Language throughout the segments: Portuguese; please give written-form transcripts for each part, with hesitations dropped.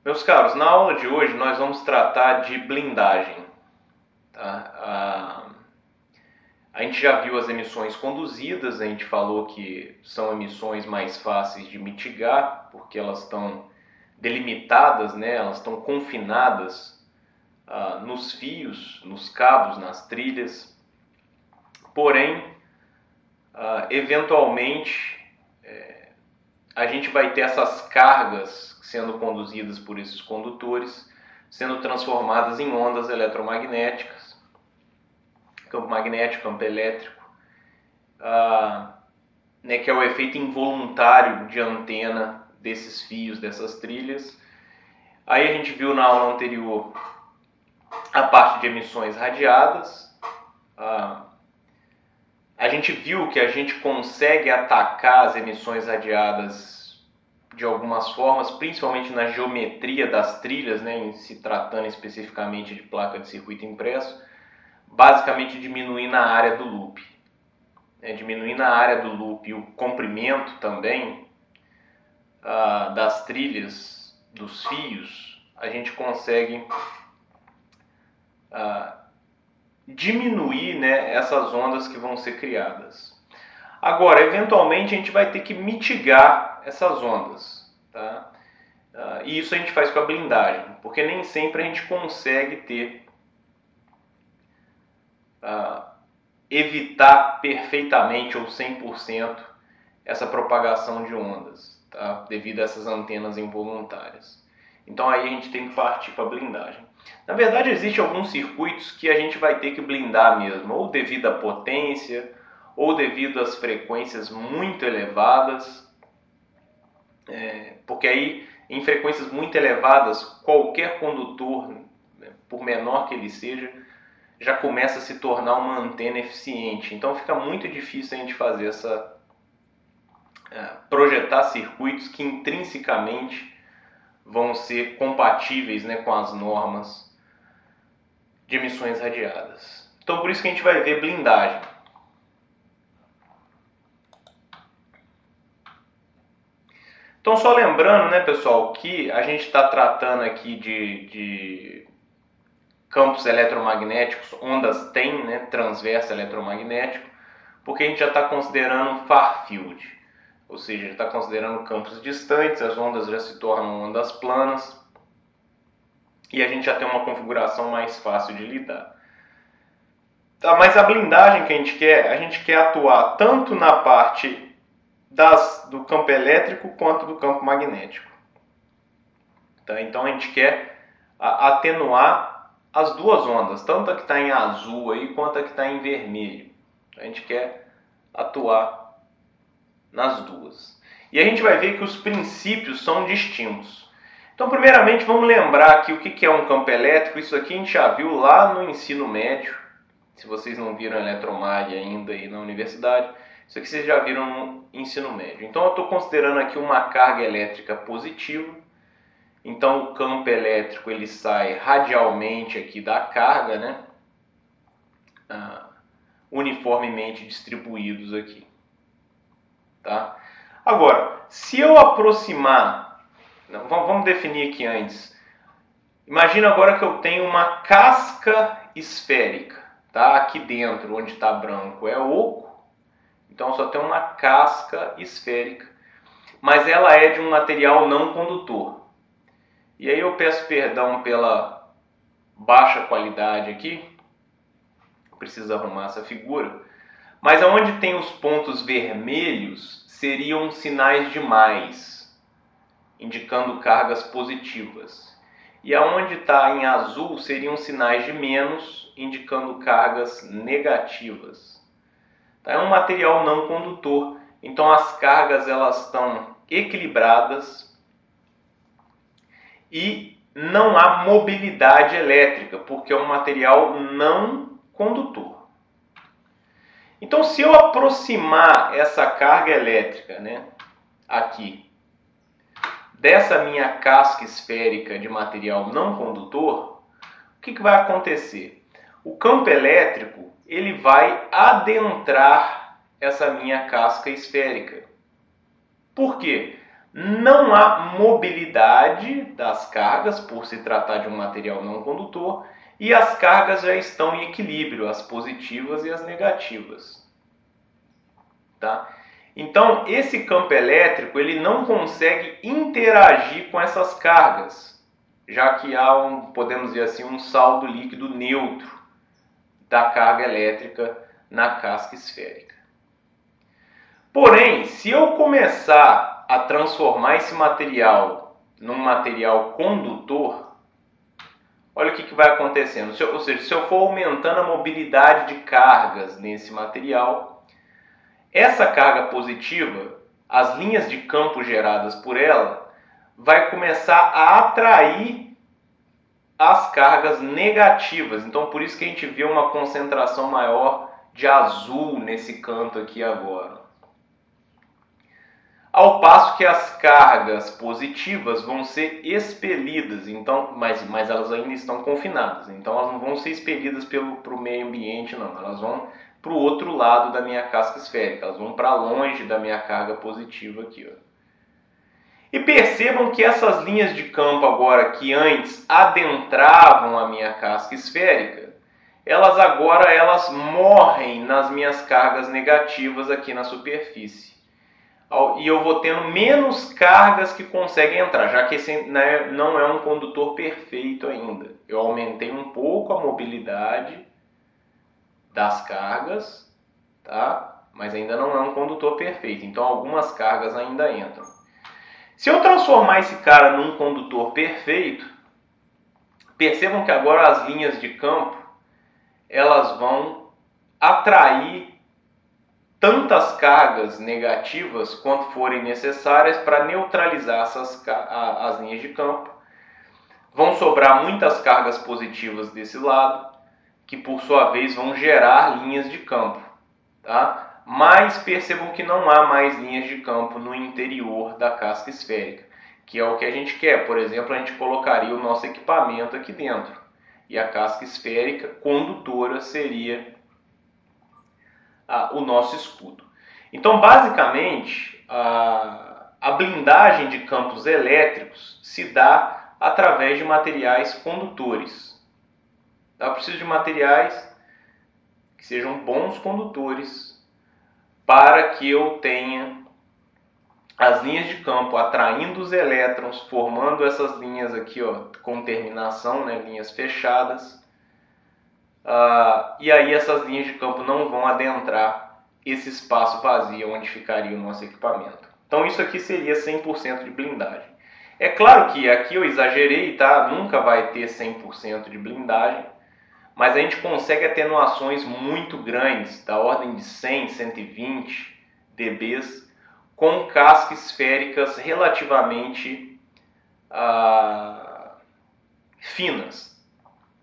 Meus caros, na aula de hoje nós vamos tratar de blindagem. Tá? A gente já viu as emissões conduzidas, a gente falou que são emissões mais fáceis de mitigar, porque elas estão delimitadas, né? Elas estão confinadas nos fios, nos cabos, nas trilhas. Porém, eventualmente, a gente vai ter essas cargas sendo conduzidas por esses condutores, sendo transformadas em ondas eletromagnéticas, campo magnético, campo elétrico, né, que é o efeito involuntário de antena desses fios, dessas trilhas. Aí a gente viu na aula anterior a parte de emissões radiadas. A gente viu que a gente consegue atacar as emissões radiadas de algumas formas, principalmente na geometria das trilhas, né, em se tratando especificamente de placa de circuito impresso, basicamente diminuindo a área do loop. Diminuindo a área do loop e o comprimento também das trilhas, dos fios, a gente consegue diminuir, né, essas ondas que vão ser criadas. Agora, eventualmente, a gente vai ter que mitigar essas ondas. Tá? E isso a gente faz com a blindagem, porque nem sempre a gente consegue evitar perfeitamente ou 100% essa propagação de ondas, tá? Devido a essas antenas involuntárias. Então aí a gente tem que partir para a blindagem. Na verdade, existem alguns circuitos que a gente vai ter que blindar mesmo, ou devido à potência, ou devido às frequências muito elevadas, porque aí em frequências muito elevadas, qualquer condutor, por menor que ele seja, já começa a se tornar uma antena eficiente. Então fica muito difícil a gente fazer projetar circuitos que intrinsecamente vão ser compatíveis, né, com as normas de emissões radiadas. Então por isso que a gente vai ver blindagem. Então só lembrando, né, pessoal, que a gente está tratando aqui de campos eletromagnéticos, ondas TEM, né, transverso eletromagnético, porque a gente já está considerando far field, ou seja, já está considerando campos distantes, as ondas já se tornam ondas planas, e a gente já tem uma configuração mais fácil de lidar. Tá, mas a blindagem que a gente quer atuar tanto na parte do campo elétrico quanto do campo magnético. Tá? Então a gente quer atenuar as duas ondas, tanto a que está em azul aí, quanto a que está em vermelho. A gente quer atuar nas duas. E a gente vai ver que os princípios são distintos. Então, primeiramente, vamos lembrar aqui o que é um campo elétrico. Isso aqui a gente já viu lá no ensino médio. Se vocês não viram Eletromag ainda aí na universidade, isso aqui vocês já viram no ensino médio. Então, eu estou considerando aqui uma carga elétrica positiva. Então, o campo elétrico ele sai radialmente aqui da carga, né? Uniformemente distribuídos aqui. Tá? Agora, se eu aproximar... vamos definir aqui antes. Imagina agora que eu tenho uma casca esférica. Tá? Aqui dentro, onde está branco, é oco. Então, só tem uma casca esférica. Mas ela é de um material não condutor. E aí eu peço perdão pela baixa qualidade aqui. Preciso arrumar essa figura. Mas aonde tem os pontos vermelhos seriam sinais de mais, indicando cargas positivas. E aonde está em azul seriam sinais de menos, indicando cargas negativas. É um material não condutor, então as cargas elas estão equilibradas e não há mobilidade elétrica, porque é um material não condutor. Então, se eu aproximar essa carga elétrica, né, aqui, dessa minha casca esférica de material não condutor, o que vai acontecer? O campo elétrico ele vai adentrar essa minha casca esférica. Por quê? não há mobilidade das cargas, por se tratar de um material não condutor, e as cargas já estão em equilíbrio, as positivas e as negativas. Tá? Então, esse campo elétrico ele não consegue interagir com essas cargas, já que há podemos dizer assim, um saldo líquido neutro da carga elétrica na casca esférica. Porém, se eu começar a transformar esse material num material condutor, olha o que vai acontecendo. Ou seja, se eu for aumentando a mobilidade de cargas nesse material, essa carga positiva, as linhas de campo geradas por ela, vai começar a atrair as cargas negativas. Então, por isso que a gente vê uma concentração maior de azul nesse canto aqui agora. Ao passo que as cargas positivas vão ser expelidas, então, mas elas ainda estão confinadas. Então, elas não vão ser expelidas para o meio ambiente, não. Elas vão para o outro lado da minha casca esférica. Elas vão para longe da minha carga positiva aqui, ó. E percebam que essas linhas de campo agora que antes adentravam a minha casca esférica, elas morrem nas minhas cargas negativas aqui na superfície. E eu vou tendo menos cargas que conseguem entrar, já que esse não é um condutor perfeito ainda. Eu aumentei um pouco a mobilidade das cargas, tá? Mas ainda não é um condutor perfeito, então algumas cargas ainda entram. Se eu transformar esse cara num condutor perfeito, percebam que agora as linhas de campo elas vão atrair tantas cargas negativas quanto forem necessárias para neutralizar as linhas de campo. Vão sobrar muitas cargas positivas desse lado, que por sua vez vão gerar linhas de campo, tá? Mas percebam que não há mais linhas de campo no interior da casca esférica, que é o que a gente quer. Por exemplo, a gente colocaria o nosso equipamento aqui dentro, e a casca esférica condutora seria o nosso escudo. Então, basicamente, a blindagem de campos elétricos se dá através de materiais condutores. Eu preciso de materiais que sejam bons condutores para que eu tenha as linhas de campo atraindo os elétrons, formando essas linhas aqui, ó, com terminação, né, linhas fechadas. E aí essas linhas de campo não vão adentrar esse espaço vazio onde ficaria o nosso equipamento. Então isso aqui seria 100% de blindagem. É claro que aqui eu exagerei, tá? Nunca vai ter 100% de blindagem, mas a gente consegue atenuações muito grandes, da ordem de 100, 120 dBs, com cascas esféricas relativamente finas,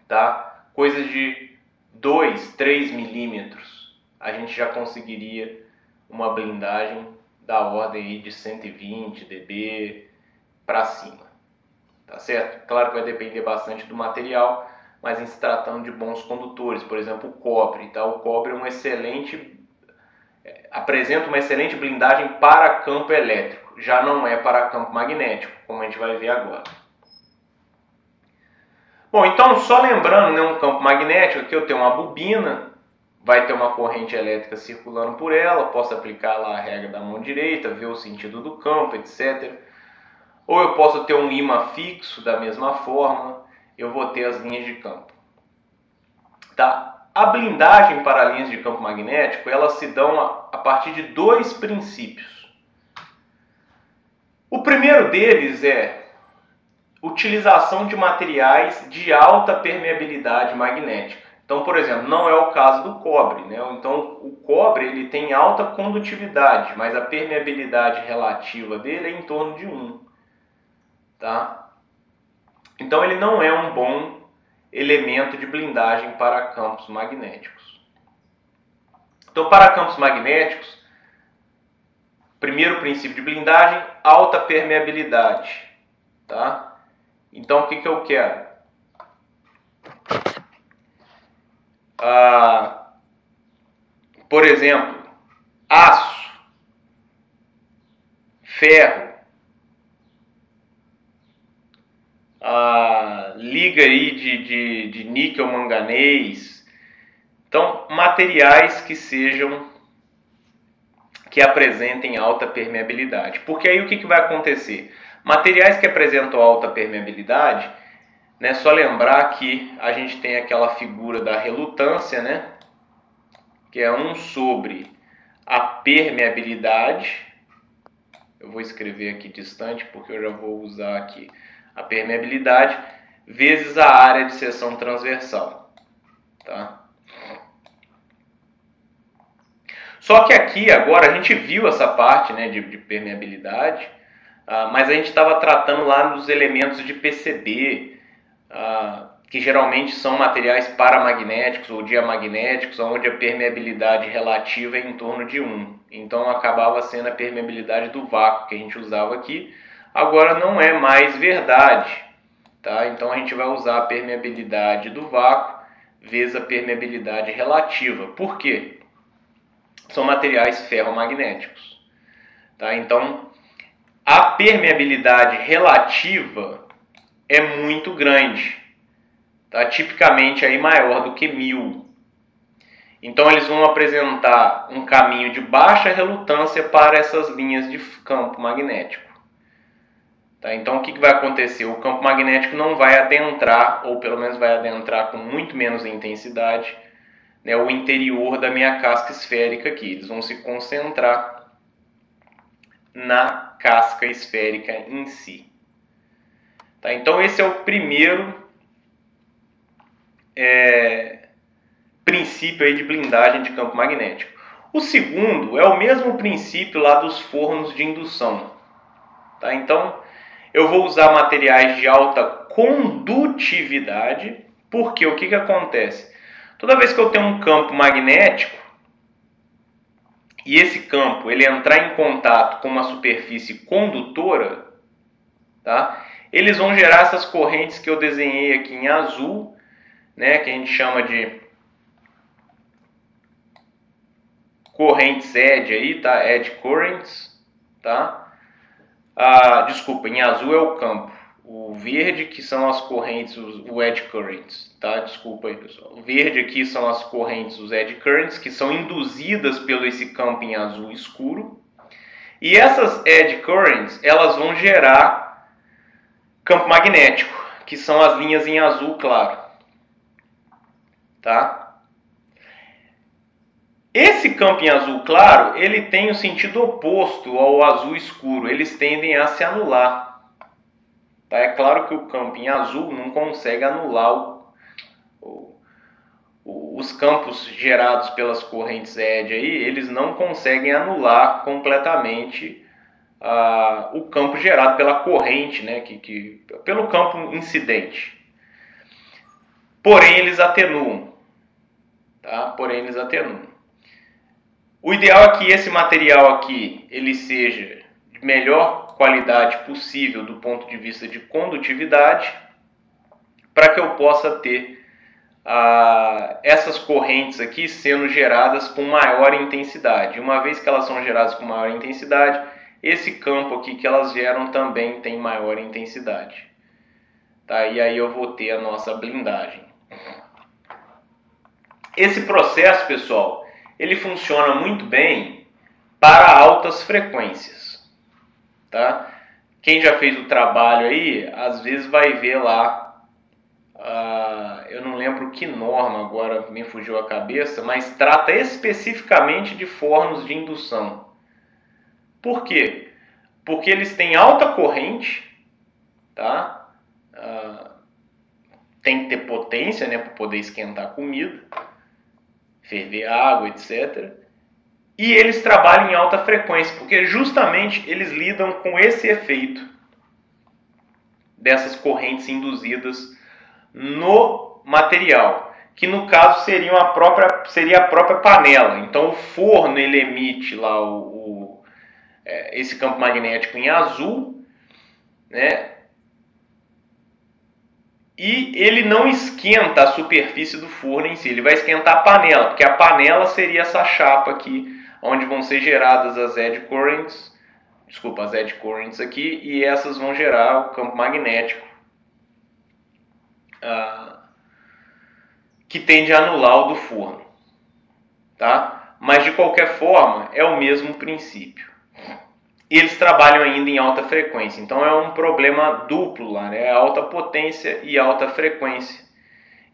tá? Coisas de 2, 3 milímetros, a gente já conseguiria uma blindagem da ordem aí de 120 dB para cima, tá certo? Claro que vai depender bastante do material, mas em se tratando de bons condutores, por exemplo, o cobre, tá? O cobre apresenta uma excelente blindagem para campo elétrico, já não é para campo magnético, como a gente vai ver agora. Bom, então só lembrando, né, um campo magnético, aqui eu tenho uma bobina, vai ter uma corrente elétrica circulando por ela, posso aplicar lá a regra da mão direita, ver o sentido do campo, etc. Ou eu posso ter um ímã fixo da mesma forma, eu vou ter as linhas de campo. Tá? A blindagem para linhas de campo magnético, elas se dão a partir de dois princípios. O primeiro deles é utilização de materiais de alta permeabilidade magnética. Então, por exemplo, não é o caso do cobre, né? Então, o cobre ele tem alta condutividade, mas a permeabilidade relativa dele é em torno de 1. Tá? Então, ele não é um bom elemento de blindagem para campos magnéticos. Então, para campos magnéticos, primeiro princípio de blindagem, alta permeabilidade. Tá? Então, o que eu quero? Por exemplo, aço, ferro, liga aí de níquel manganês. Então, materiais que apresentem alta permeabilidade. Porque aí o que vai acontecer? Materiais que apresentam alta permeabilidade, né, só lembrar que a gente tem aquela figura da relutância, né, que é 1 sobre a permeabilidade. Eu vou escrever aqui distante porque eu já vou usar aqui a permeabilidade vezes a área de seção transversal, tá? Só que aqui agora a gente viu essa parte, né, de permeabilidade, mas a gente estava tratando lá dos elementos de PCB, que geralmente são materiais paramagnéticos ou diamagnéticos, onde a permeabilidade relativa é em torno de 1. Então acabava sendo a permeabilidade do vácuo que a gente usava aqui. Agora não é mais verdade, tá? Então a gente vai usar a permeabilidade do vácuo vezes a permeabilidade relativa. Por quê? São materiais ferromagnéticos, tá? Então a permeabilidade relativa é muito grande, tá? Tipicamente aí maior do que 1000. Então eles vão apresentar um caminho de baixa relutância para essas linhas de campo magnético. Tá? Então o que vai acontecer? O campo magnético não vai adentrar, ou pelo menos vai adentrar com muito menos intensidade, né, o interior da minha casca esférica aqui. Eles vão se concentrar na casca esférica em si. Tá? Então esse é o primeiro princípio aí de blindagem de campo magnético. O segundo é o mesmo princípio lá dos fornos de indução. Tá? Então eu vou usar materiais de alta condutividade, porque o que acontece? Toda vez que eu tenho um campo magnético e esse campo ele entrar em contato com uma superfície condutora, tá? Eles vão gerar essas correntes que eu desenhei aqui em azul, né, que a gente chama de correntes edge aí, tá? Edge currents, tá? Desculpa, em azul é o campo. O verde que são as correntes, o edge currents, tá? Desculpa aí, pessoal. O verde aqui são as correntes, os edge currents, que são induzidas pelo esse campo em azul escuro. E essas edge currents, elas vão gerar campo magnético, que são as linhas em azul claro, tá? Esse campo em azul claro, ele tem o sentido oposto ao azul escuro. Eles tendem a se anular. Tá? É claro que o campo em azul não consegue anular os campos gerados pelas correntes edge aí, eles não conseguem anular completamente o campo gerado pela corrente, né, pelo campo incidente. Porém, eles atenuam. Tá? Porém, eles atenuam. O ideal é que esse material aqui ele seja de melhor qualidade possível do ponto de vista de condutividade, para que eu possa ter essas correntes aqui sendo geradas com maior intensidade. Uma vez que elas são geradas com maior intensidade, esse campo aqui que elas geram também tem maior intensidade. Tá? E aí eu vou ter a nossa blindagem. Esse processo, pessoal, ele funciona muito bem para altas frequências. Tá? Quem já fez o trabalho aí, às vezes vai ver lá, eu não lembro que norma agora, me fugiu a cabeça, mas trata especificamente de fornos de indução. Por quê? Porque eles têm alta corrente, tá? Tem que ter potência, né, para poder esquentar comida, ferver água, etc. E eles trabalham em alta frequência, porque justamente eles lidam com esse efeito dessas correntes induzidas no material, que no caso seria a própria panela. Então o forno ele emite lá esse campo magnético em azul, né? E ele não esquenta a superfície do forno em si, ele vai esquentar a panela, porque a panela seria essa chapa aqui, onde vão ser geradas as edge currents aqui, e essas vão gerar o campo magnético que tende a anular o do forno, tá? Mas de qualquer forma é o mesmo princípio. Eles trabalham ainda em alta frequência, então é um problema duplo lá, né? Alta potência e alta frequência.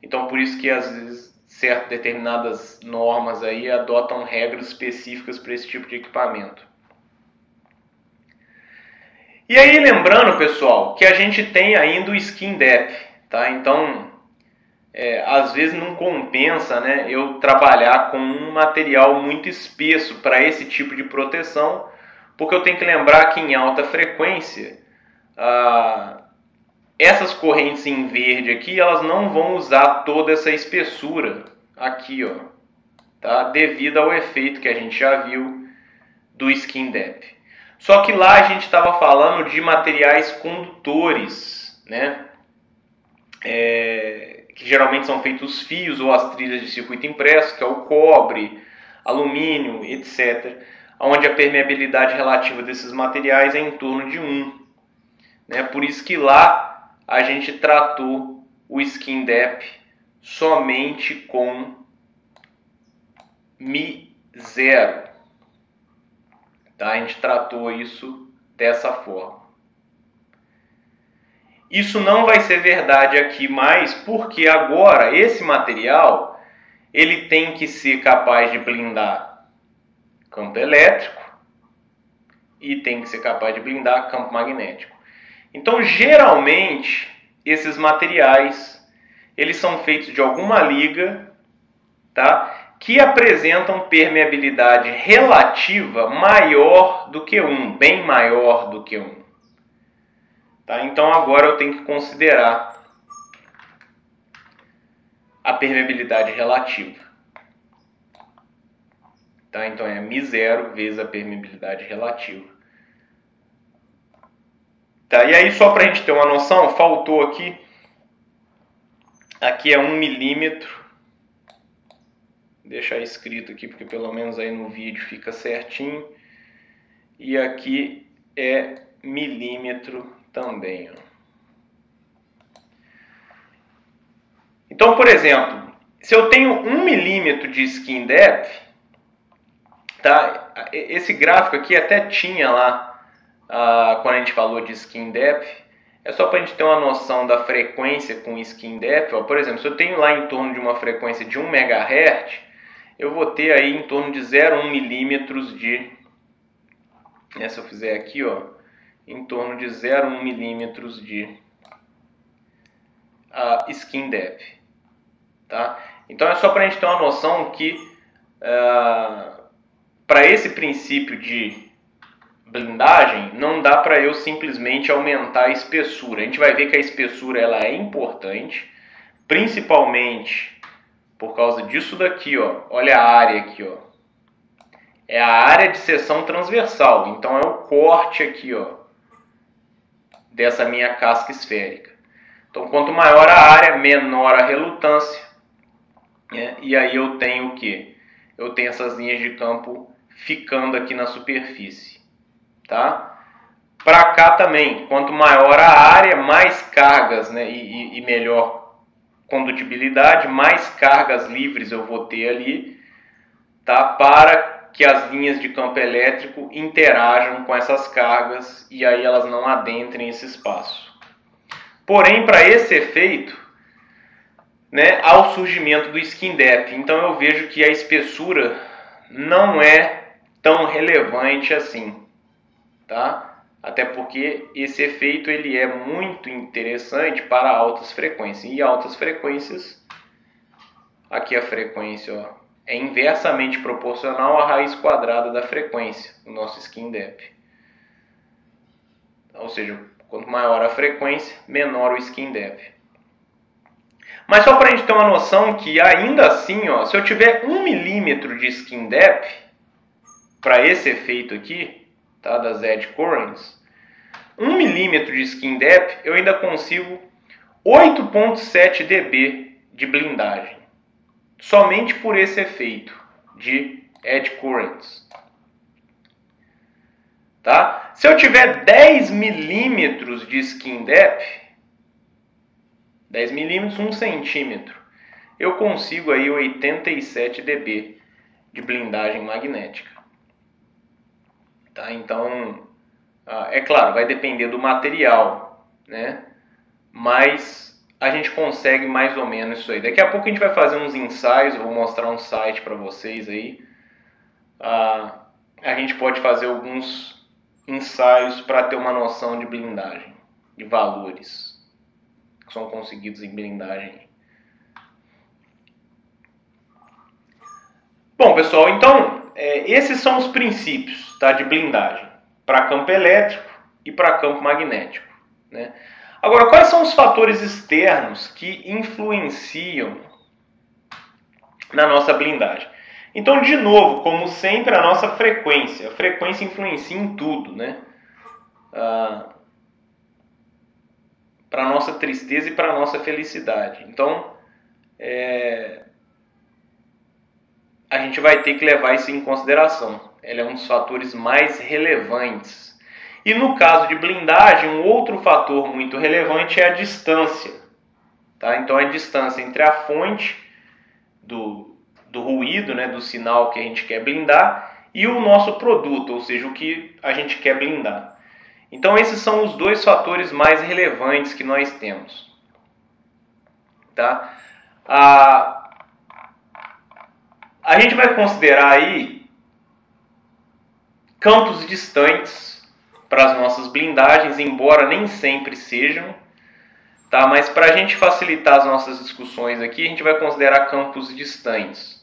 Então por isso que às vezes determinadas normas aí adotam regras específicas para esse tipo de equipamento. E aí lembrando, pessoal, que a gente tem ainda o skin depth, tá? Então às vezes não compensa, né, eu trabalhar com um material muito espesso para esse tipo de proteção, porque eu tenho que lembrar que em alta frequência essas correntes em verde aqui, elas não vão usar toda essa espessura aqui, ó, tá? Devido ao efeito que a gente já viu do skin depth. Só que lá a gente estava falando de materiais condutores, né? Que geralmente são feitos fios ou as trilhas de circuito impresso, que é o cobre, alumínio, etc., onde a permeabilidade relativa desses materiais é em torno de 1. Né? Por isso que lá a gente tratou o skin depth somente com Mi0. Tá? A gente tratou isso dessa forma. Isso não vai ser verdade aqui mais, porque agora esse material ele tem que ser capaz de blindar campo elétrico e tem que ser capaz de blindar campo magnético. Então, geralmente, esses materiais eles são feitos de alguma liga, tá? Que apresentam permeabilidade relativa maior do que 1, bem maior do que 1. Tá? Então agora eu tenho que considerar a permeabilidade relativa. Tá? Então é Mi0 vezes a permeabilidade relativa. Tá? E aí só para a gente ter uma noção, faltou aqui. Aqui é 1 milímetro. Vou deixar escrito aqui porque pelo menos aí no vídeo fica certinho. E aqui é milímetro também, ó. Então, por exemplo, se eu tenho 1 milímetro de skin depth, tá? Esse gráfico aqui até tinha lá quando a gente falou de skin depth. É só para a gente ter uma noção da frequência com skin depth. Ó. Por exemplo, se eu tenho lá em torno de uma frequência de 1 MHz, eu vou ter aí em torno de 0,1 milímetros de... Né, se eu fizer aqui, ó, em torno de 0,1 milímetros de skin depth. Tá? Então é só para a gente ter uma noção que para esse princípio de blindagem não dá para eu simplesmente aumentar a espessura. A gente vai ver que a espessura ela é importante, principalmente por causa disso daqui, ó. Olha a área aqui, ó. É a área de seção transversal, então é o corte aqui, ó, dessa minha casca esférica. Então quanto maior a área, menor a relutância. E aí eu tenho o quê? Eu tenho essas linhas de campo ficando aqui na superfície, tá? Para cá também, quanto maior a área, mais cargas, né, e melhor condutibilidade, mais cargas livres eu vou ter ali, tá? Para que as linhas de campo elétrico interajam com essas cargas e aí elas não adentrem esse espaço. Porém, para esse efeito, né, ao surgimento do skin depth. Então eu vejo que a espessura não é tão relevante assim, tá? Até porque esse efeito ele é muito interessante para altas frequências. E altas frequências, aqui a frequência, ó, é inversamente proporcional à raiz quadrada da frequência, o nosso skin depth. Ou seja, quanto maior a frequência, menor o skin depth. Mas só para a gente ter uma noção que ainda assim, ó, se eu tiver 1 milímetro de skin depth, para esse efeito aqui, tá, das edge currents, 1 milímetro de skin depth, eu ainda consigo 8,7 dB de blindagem. Somente por esse efeito de edge currents. Tá? Se eu tiver 10 milímetros de skin depth, 10 milímetros, 1 centímetro, eu consigo aí 87 dB de blindagem magnética. Tá? Então, é claro, vai depender do material, né? Mas a gente consegue mais ou menos isso aí. Daqui a pouco a gente vai fazer uns ensaios, eu vou mostrar um site para vocês aí. A gente pode fazer alguns ensaios para ter uma noção de blindagem, de valores que são conseguidos em blindagem. Bom, pessoal, então esses são os princípios, tá, de blindagem para campo elétrico e para campo magnético, né? Agora, quais são os fatores externos que influenciam na nossa blindagem? Então, de novo, como sempre, a nossa frequência. A frequência influencia em tudo, né? Para a nossa tristeza e para a nossa felicidade. Então, a gente vai ter que levar isso em consideração. Ela é um dos fatores mais relevantes. E no caso de blindagem, um outro fator muito relevante é a distância. Tá? Então, a distância entre a fonte do ruído, né, do sinal que a gente quer blindar, e o nosso produto, ou seja, o que a gente quer blindar. Então, esses são os dois fatores mais relevantes que nós temos. Tá? A gente vai considerar aí campos distantes para as nossas blindagens, embora nem sempre sejam. Tá? Mas para a gente facilitar as nossas discussões aqui, a gente vai considerar campos distantes.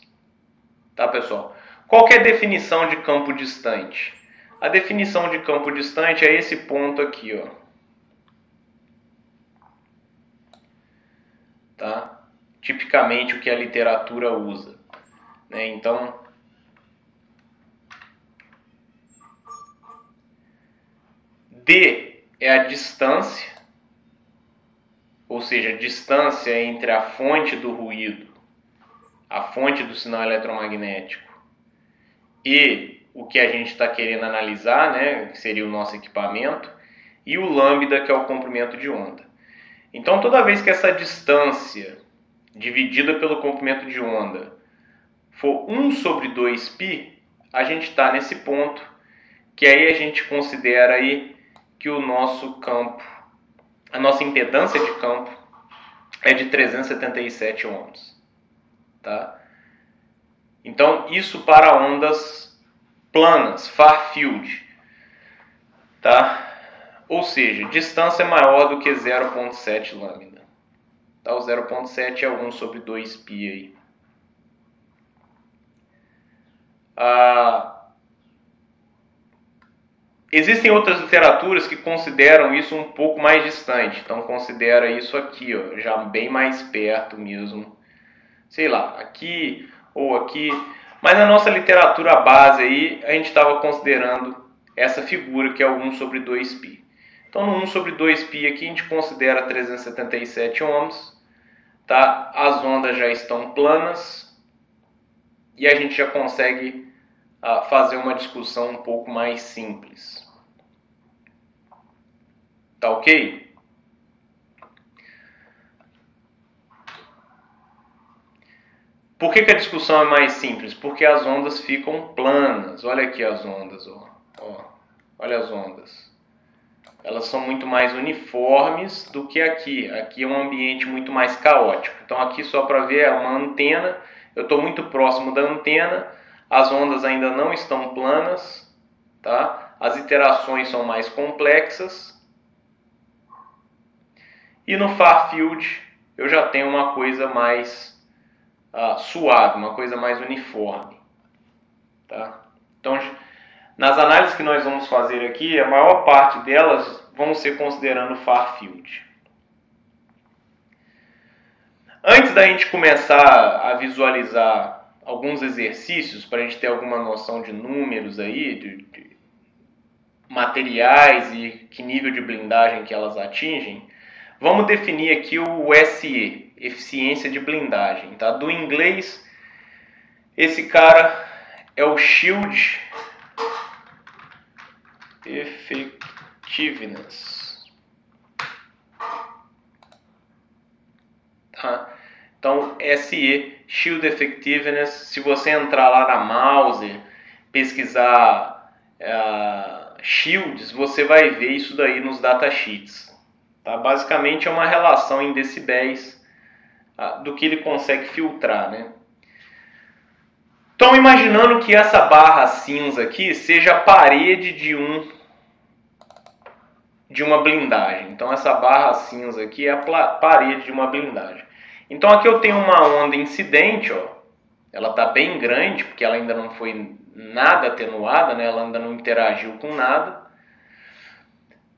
Tá, pessoal? Qual que é a definição de campo distante? A definição de campo distante é esse ponto aqui, ó. Tá? Tipicamente o que a literatura usa, né? Então, D é a distância, ou seja, a distância entre a fonte do ruído, a fonte do sinal eletromagnético, e o que a gente está querendo analisar, né, que seria o nosso equipamento, e o lambda, que é o comprimento de onda. Então, toda vez que essa distância dividida pelo comprimento de onda for 1 sobre 2π, a gente está nesse ponto, que aí a gente considera aí que o nosso campo, a nossa impedância de campo é de 377 ohms. Tá? Então, isso para ondas planas, far field, tá? Ou seja, distância maior do que 0,7 lambda. Tá? O 0,7 é 1 sobre 2π aí. Existem outras literaturas que consideram isso um pouco mais distante. Então, considera isso aqui, ó, já bem mais perto mesmo. Sei lá, aqui ou aqui. Mas na nossa literatura base aí, a gente estava considerando essa figura que é o 1 sobre 2π. Então, no 1 sobre 2π aqui, a gente considera 377 ohms. Tá? As ondas já estão planas. E a gente já consegue fazer uma discussão um pouco mais simples. Tá ok? Por que a discussão é mais simples? Porque as ondas ficam planas. Olha aqui as ondas, ó. Olha as ondas. Elas são muito mais uniformes do que aqui. Aqui é um ambiente muito mais caótico. Então aqui, só para ver, é uma antena. Eu estou muito próximo da antena. As ondas ainda não estão planas. Tá? As iterações são mais complexas. E no far field eu já tenho uma coisa mais suave, uma coisa mais uniforme. Tá? Então, nas análises que nós vamos fazer aqui, a maior parte delas vão ser considerando far field. Antes da gente começar a visualizar alguns exercícios, para a gente ter alguma noção de números aí, de materiais e que nível de blindagem que elas atingem, vamos definir aqui o SE, eficiência de blindagem. Tá? Do inglês, esse cara é o Shield Effectiveness. SE, Shield Effectiveness. Se você entrar lá na Mauser, pesquisar shields, você vai ver isso daí nos datasheets. Tá? Basicamente é uma relação em decibéis do que ele consegue filtrar, né? Então, imaginando que essa barra cinza aqui seja a parede de uma blindagem. Então, essa barra cinza aqui é a parede de uma blindagem. Então, aqui eu tenho uma onda incidente, ó. Ela está bem grande, porque ela ainda não foi nada atenuada, né? Ela ainda não interagiu com nada.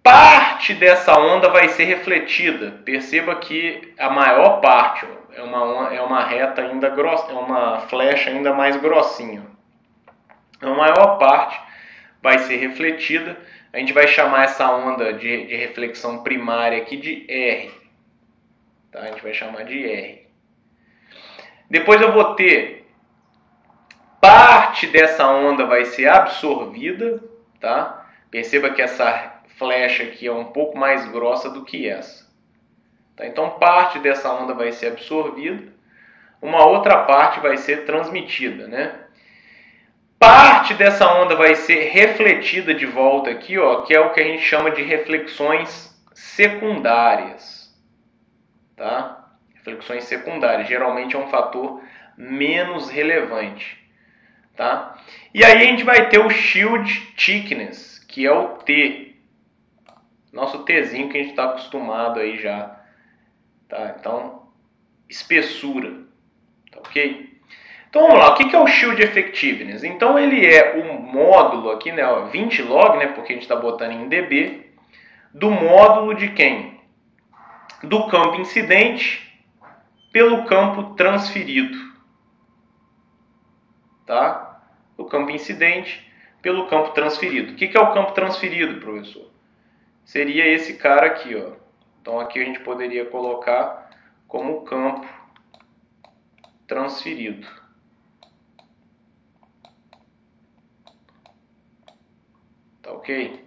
Parte dessa onda vai ser refletida. Perceba que a maior parte, ó, é uma reta ainda grossa, é uma flecha ainda mais grossinha. A maior parte vai ser refletida. A gente vai chamar essa onda de reflexão primária aqui de R. Tá? A gente vai chamar de R. Depois eu vou ter parte dessa onda vai ser absorvida. Tá? Perceba que essa flecha aqui é um pouco mais grossa do que essa. Tá? Então, parte dessa onda vai ser absorvida, uma outra parte vai ser transmitida, né? Parte dessa onda vai ser refletida de volta aqui, ó, que é o que a gente chama de reflexões secundárias. Tá? Reflexões secundárias, geralmente é um fator menos relevante. Tá? E aí a gente vai ter o Shield Thickness, que é o T. Nosso Tzinho que a gente está acostumado aí já. Tá? Então, espessura. Tá, ok? Então, vamos lá. O que é o Shield Effectiveness? Então, ele é um módulo aqui, né, 20 log, né, porque a gente está botando em dB, do módulo de quem? Do campo incidente pelo campo transferido. Tá? O campo incidente pelo campo transferido. O que é o campo transferido, professor? Seria esse cara aqui, ó. Então aqui a gente poderia colocar como campo transferido. Tá ok?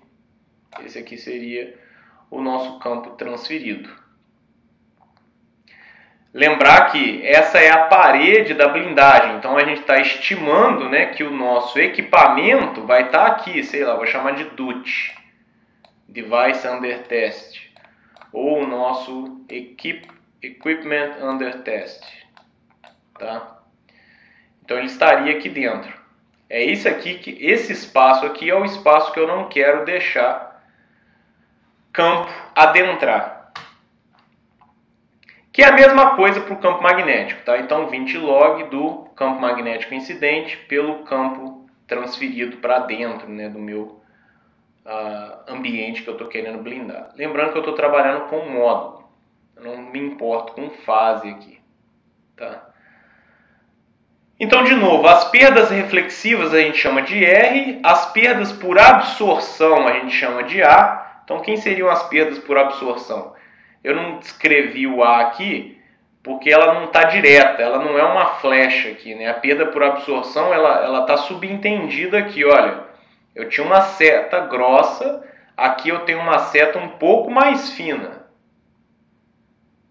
Esse aqui seria o nosso campo transferido. Lembrar que essa é a parede da blindagem. Então a gente está estimando, né, que o nosso equipamento vai estar aqui, sei lá, vou chamar de DUT, Device Under Test. Ou o nosso Equipment Under Test. Tá? Então ele estaria aqui dentro. É isso aqui, esse espaço aqui é o espaço que eu não quero deixar campo adentrar. Que é a mesma coisa para o campo magnético. Tá? Então 20 log do campo magnético incidente pelo campo transferido para dentro, né, do meu ambiente que eu estou querendo blindar. Lembrando que eu estou trabalhando com módulo. Eu não me importo com fase aqui. Tá? Então, de novo, as perdas reflexivas a gente chama de R, as perdas por absorção a gente chama de A. Então, quem seriam as perdas por absorção? Eu não escrevi o A aqui porque ela não está direta, ela não é uma flecha aqui, né? A perda por absorção ela está subentendida aqui, olha. Eu tinha uma seta grossa, aqui eu tenho uma seta um pouco mais fina.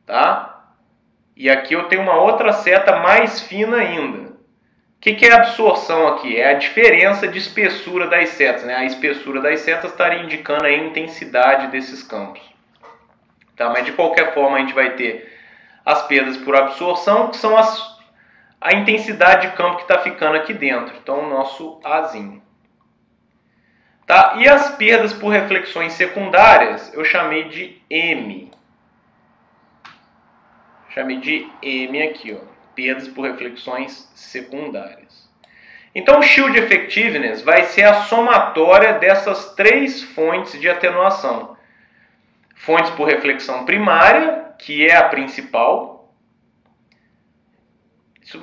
Tá? E aqui eu tenho uma outra seta mais fina ainda. O que é absorção aqui? É a diferença de espessura das setas, né? A espessura das setas estaria indicando a intensidade desses campos. Tá? Mas de qualquer forma a gente vai ter as perdas por absorção, que são a intensidade de campo que está ficando aqui dentro. Então o nosso Azinho. Tá? E as perdas por reflexões secundárias eu chamei de M. Chamei de M aqui, ó. Perdas por reflexões secundárias. Então o Shield Effectiveness vai ser a somatória dessas três fontes de atenuação. Fontes por reflexão primária, que é a principal.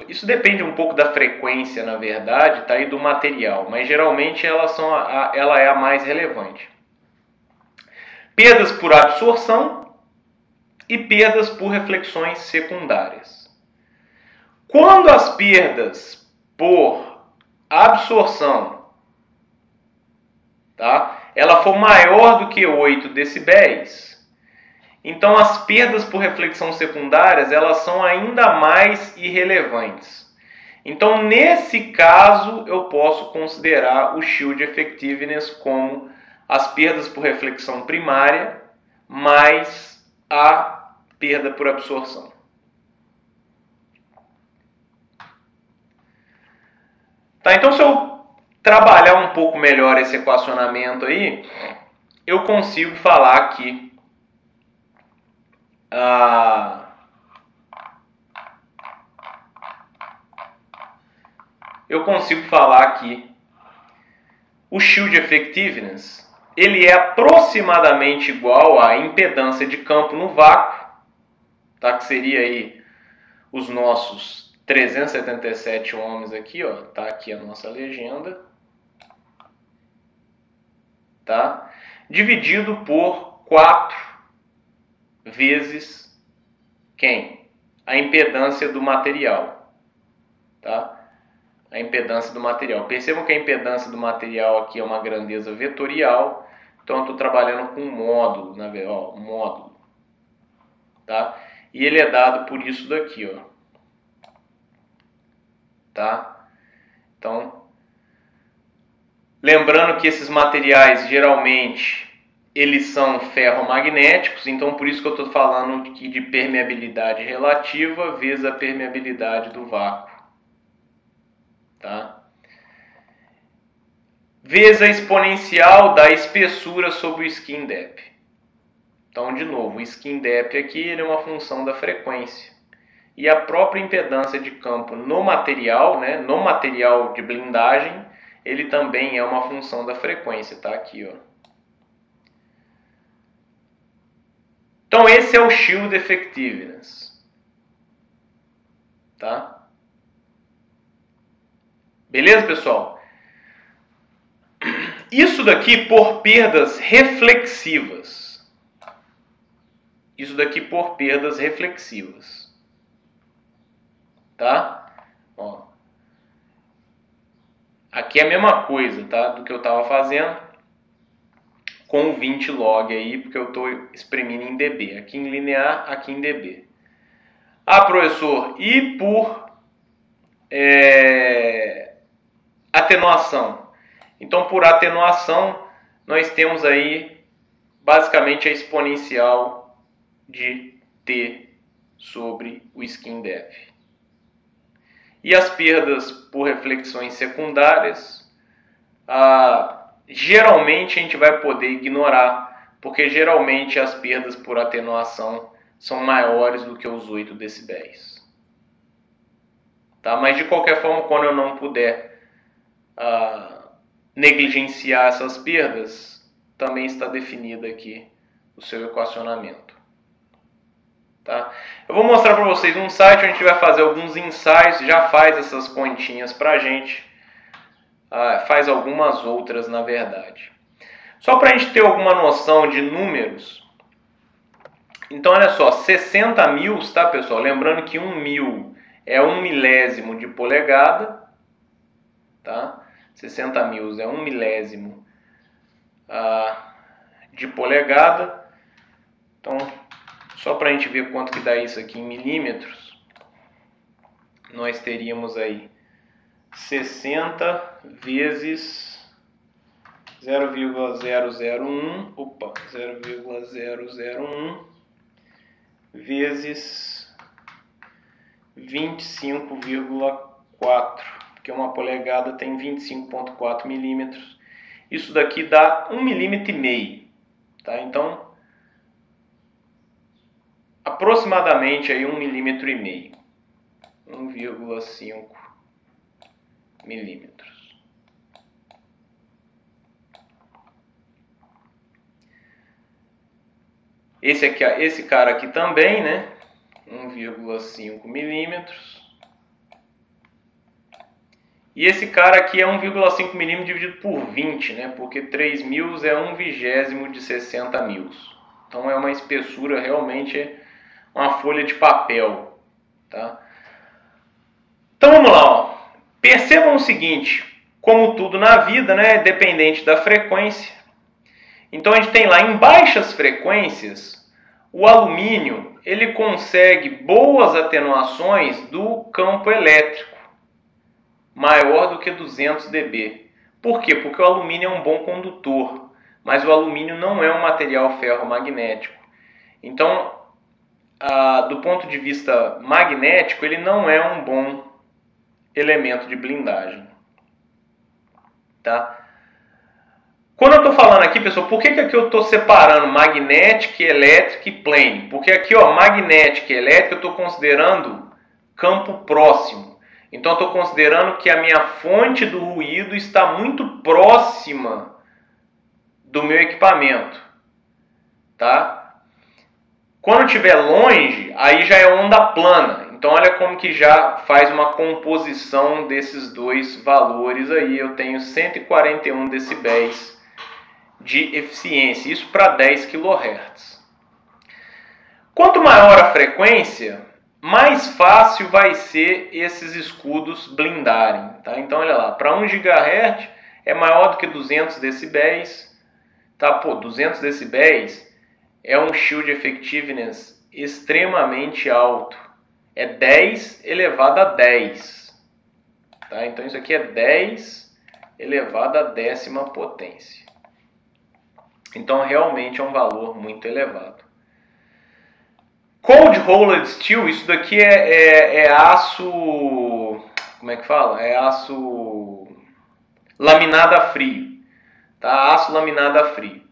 Isso depende um pouco da frequência, na verdade, tá? E do material, mas geralmente ela é a mais relevante. Perdas por absorção e perdas por reflexões secundárias. Quando as perdas por absorção, tá? Ela for maior do que 8 decibéis, Então as perdas por reflexão secundárias, elas são ainda mais irrelevantes. Então nesse caso eu posso considerar o Shield Effectiveness como as perdas por reflexão primária mais a perda por absorção. Tá, então se eu trabalhar um pouco melhor esse equacionamento aí, eu consigo falar que o Shield Effectiveness ele é aproximadamente igual à impedância de campo no vácuo, tá? Que seria aí os nossos 377 ohms aqui, ó, tá aqui a nossa legenda, tá? Dividido por 4 vezes quem? A impedância do material, tá? A impedância do material. Percebam que a impedância do material aqui é uma grandeza vetorial, então eu estou trabalhando com módulo, módulo, tá? E ele é dado por isso daqui, ó, tá? Então, lembrando que esses materiais geralmente eles são ferromagnéticos, então por isso que eu estou falando aqui de permeabilidade relativa vezes a permeabilidade do vácuo, tá? Vezes a exponencial da espessura sobre o skin depth. Então, de novo, o skin depth aqui ele é uma função da frequência. E a própria impedância de campo no material, né, no material de blindagem, ele também é uma função da frequência, tá? Aqui, ó. Então, esse é o Shield Effectiveness, tá? Beleza, pessoal? Isso daqui por perdas reflexivas. Isso daqui por perdas reflexivas. Tá? Ó. Aqui é a mesma coisa, tá? Do que eu estava fazendo com o 20 log aí, porque eu estou exprimindo em dB. Aqui em linear, aqui em dB. Ah, professor, e por atenuação? Então, por atenuação, nós temos aí basicamente a exponencial de T sobre o skin depth. E as perdas por reflexões secundárias, geralmente a gente vai poder ignorar, porque geralmente as perdas por atenuação são maiores do que os 8 decibéis. Tá? Mas de qualquer forma, quando eu não puder negligenciar essas perdas, também está definido aqui o seu equacionamento. Tá? Eu vou mostrar para vocês um site onde a gente vai fazer alguns ensaios, já faz essas continhas para a gente, faz algumas outras na verdade. Só para a gente ter alguma noção de números, então olha só, 60 mils, tá pessoal? Lembrando que 1 mil é 1 milésimo de polegada, tá? 60 mils é 1 milésimo de polegada. Então, só para a gente ver quanto que dá isso aqui em milímetros, nós teríamos aí 60 vezes 0,001, 0,001 vezes 25,4, porque uma polegada tem 25,4 milímetros. Isso daqui dá 1,5 milímetro, tá? Então, aproximadamente aí 1,5 milímetro, 1,5 milímetros. Esse cara aqui também, né? 1,5 milímetros. E esse cara aqui é 1,5 milímetro dividido por 20, né? Porque 3 mils é 1/20 de 60 mils. Então é uma espessura realmente, uma folha de papel, tá? Então vamos lá, ó. Percebam o seguinte, como tudo na vida, né, dependente da frequência. Então a gente tem lá em baixas frequências, o alumínio ele consegue boas atenuações do campo elétrico, maior do que 200 dB. Por quê? Porque o alumínio é um bom condutor, mas o alumínio não é um material ferromagnético. Então, do ponto de vista magnético, ele não é um bom elemento de blindagem. Tá? Quando eu estou falando aqui, pessoal, por que aqui eu estou separando magnética, elétrica e plane? Porque aqui, ó, magnética e elétrica eu estou considerando campo próximo. Então, eu estou considerando que a minha fonte do ruído está muito próxima do meu equipamento. Tá? Quando estiver longe, aí já é onda plana. Então, olha como que já faz uma composição desses dois valores aí. Eu tenho 141 decibéis de eficiência, isso para 10 kHz. Quanto maior a frequência, mais fácil vai ser esses escudos blindarem. Tá? Então, olha lá, para 1 GHz é maior do que 200 decibéis. Tá? Pô, 200 decibéis é um shield effectiveness extremamente alto. É 10 elevado a 10. Tá? Então, isso aqui é 10 elevado a 10ª potência. Então, realmente é um valor muito elevado. Cold Rolled Steel, isso daqui é aço... Como é que fala? É aço laminado a frio. Tá? Aço laminado a frio.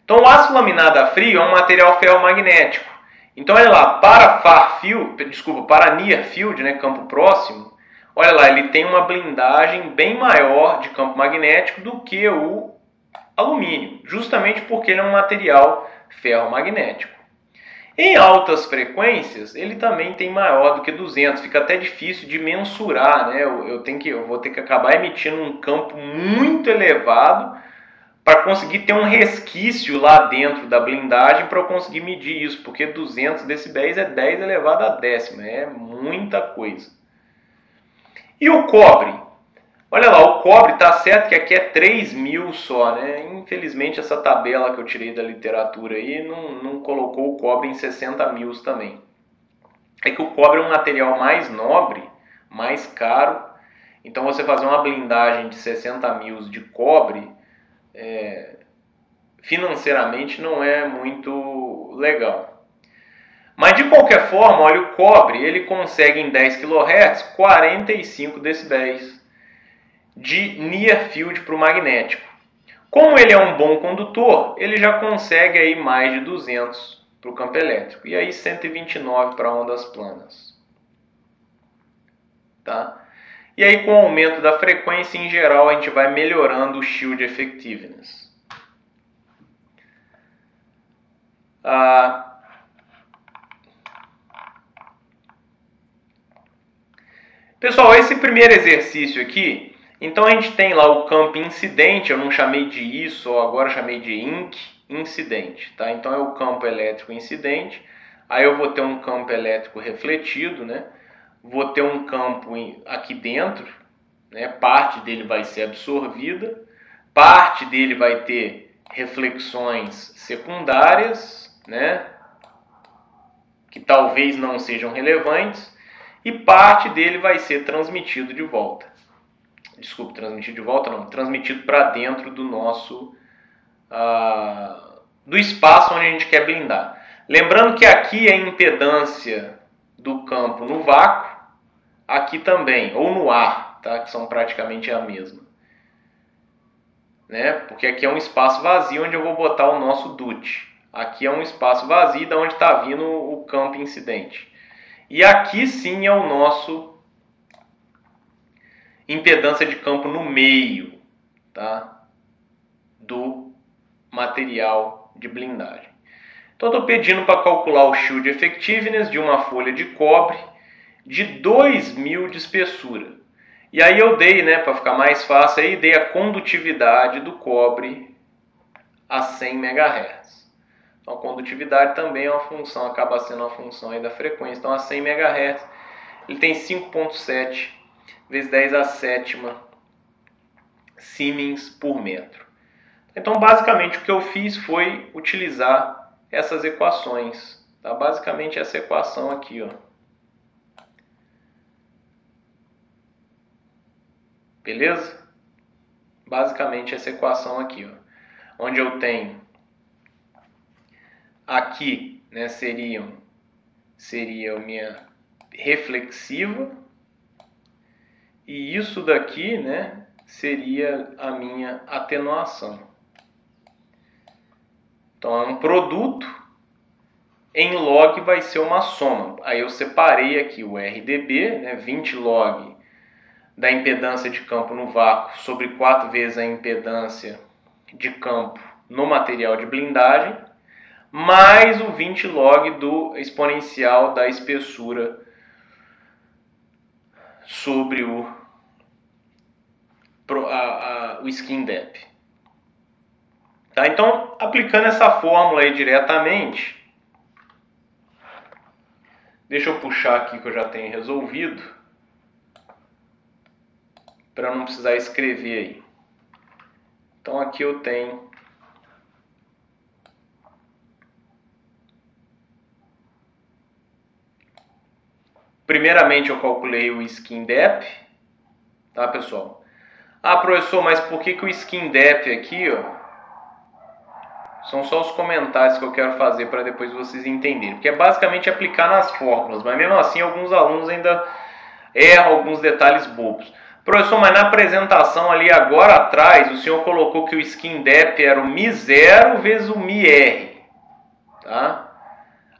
Então, o aço laminado a frio é um material ferromagnético. Então, olha lá, para near field, né, campo próximo, olha lá, ele tem uma blindagem bem maior de campo magnético do que o alumínio, justamente porque ele é um material ferromagnético. Em altas frequências, ele também tem maior do que 200, fica até difícil de mensurar, né? Eu vou ter que acabar emitindo um campo muito elevado para conseguir ter um resquício lá dentro da blindagem para eu conseguir medir isso, porque 200 decibéis é 10 elevado a 10ª, é muita coisa. E o cobre? Olha lá, o cobre está certo que aqui é 3.000 só, né? Infelizmente essa tabela que eu tirei da literatura aí não colocou o cobre em 60.000 também. É que o cobre é um material mais nobre, mais caro, então você fazer uma blindagem de 60.000 de cobre, financeiramente não é muito legal. Mas de qualquer forma, olha, o cobre ele consegue em 10 kHz 45 decibéis de near field para o magnético. Como ele é um bom condutor, ele já consegue aí mais de 200 para o campo elétrico. E aí 129 para ondas planas. Tá? E aí com o aumento da frequência, em geral, a gente vai melhorando o shield effectiveness. Pessoal, esse primeiro exercício aqui, então a gente tem lá o campo incidente, eu não chamei de ISO, agora chamei de incidente, tá? Então é o campo elétrico incidente, aí eu vou ter um campo elétrico refletido, né? Vou ter um campo aqui dentro, né? Parte dele vai ser absorvida, parte dele vai ter reflexões secundárias, né? Que talvez não sejam relevantes, e parte dele vai ser transmitido de volta. Desculpe, transmitido de volta não, transmitido para dentro do nosso do espaço onde a gente quer blindar. Lembrando que aqui é a impedância do campo no vácuo, aqui também, ou no ar, tá? Que são praticamente a mesma. Né? Porque aqui é um espaço vazio onde eu vou botar o nosso DUT. Aqui é um espaço vazio de onde está vindo o campo incidente. E aqui sim é o nosso impedância de campo no meio, tá? Do material de blindagem. Então estou pedindo para calcular o shield effectiveness de uma folha de cobre de 2.000 de espessura. E aí eu dei, né, para ficar mais fácil, aí dei a condutividade do cobre a 100 MHz. Então a condutividade também é uma função, acaba sendo uma função aí da frequência. Então a 100 MHz ele tem 5,7 vezes 10 a 7ª Siemens por metro. Então basicamente o que eu fiz foi utilizar essas equações. Tá? Basicamente essa equação aqui, ó. Beleza? Basicamente essa equação aqui, ó. Onde eu tenho aqui, né, seria a minha reflexiva, e isso daqui, né, seria a minha atenuação. Então é um produto, em log vai ser uma soma. Aí eu separei aqui o RDB, né, 20 log da impedância de campo no vácuo sobre 4 vezes a impedância de campo no material de blindagem, mais o 20 log do exponencial da espessura sobre o skin depth. Tá? Então, aplicando essa fórmula aí diretamente, deixa eu puxar aqui que eu já tenho resolvido, para não precisar escrever aí. Então, aqui eu tenho primeiramente eu calculei o skin depth, tá, pessoal? Ah, professor, mas por que o skin depth aqui, ó? São só os comentários que eu quero fazer para depois vocês entenderem. Porque é basicamente aplicar nas fórmulas, mas mesmo assim alguns alunos ainda erram alguns detalhes bobos. Professor, mas na apresentação ali agora atrás, o senhor colocou que o skin depth era o Mi0 vezes o Mi-R. Tá?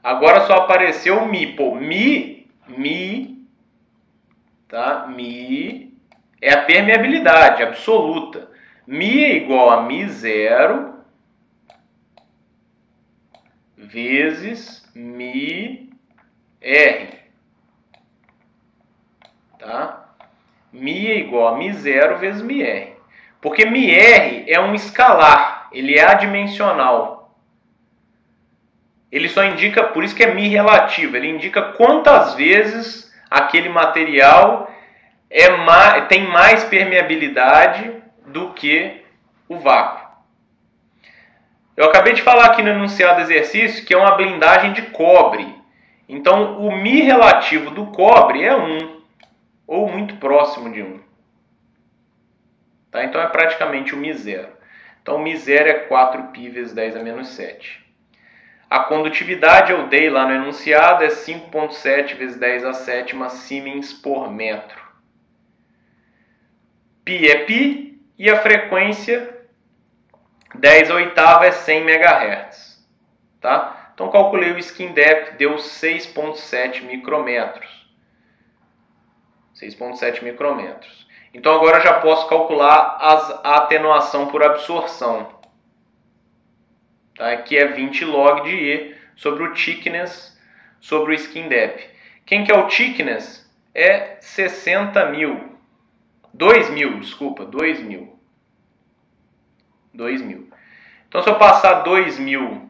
Agora só apareceu o Mi. Pô, tá? Mi é a permeabilidade absoluta. Mi é igual a Mi0 vezes Mi-R. Tá? Mi é igual a Mi0 vezes Mi-R. Porque Mi-R é um escalar, ele é adimensional. Ele só indica, por isso que é Mi relativo, ele indica quantas vezes aquele material tem mais permeabilidade do que o vácuo. Eu acabei de falar aqui no enunciado do exercício que é uma blindagem de cobre. Então, o Mi relativo do cobre é 1, ou muito próximo de 1. Tá? Então, é praticamente o Mi0. Então, o Mi0 é 4π vezes 10 a menos 7. A condutividade eu dei lá no enunciado, é 5,7 vezes 10 a sétima Siemens por metro. Π é π e a frequência 10 a oitava é 100 MHz. Tá? Então calculei o skin depth, deu 6,7 micrômetros. 6,7 micrômetros. Então agora eu já posso calcular a atenuação por absorção. Tá? Que é 20 log de E sobre o thickness sobre o skin depth. Quem que é o thickness? É 60.000. 2.000, desculpa, 2.000. 2.000. Então, se eu passar 2.000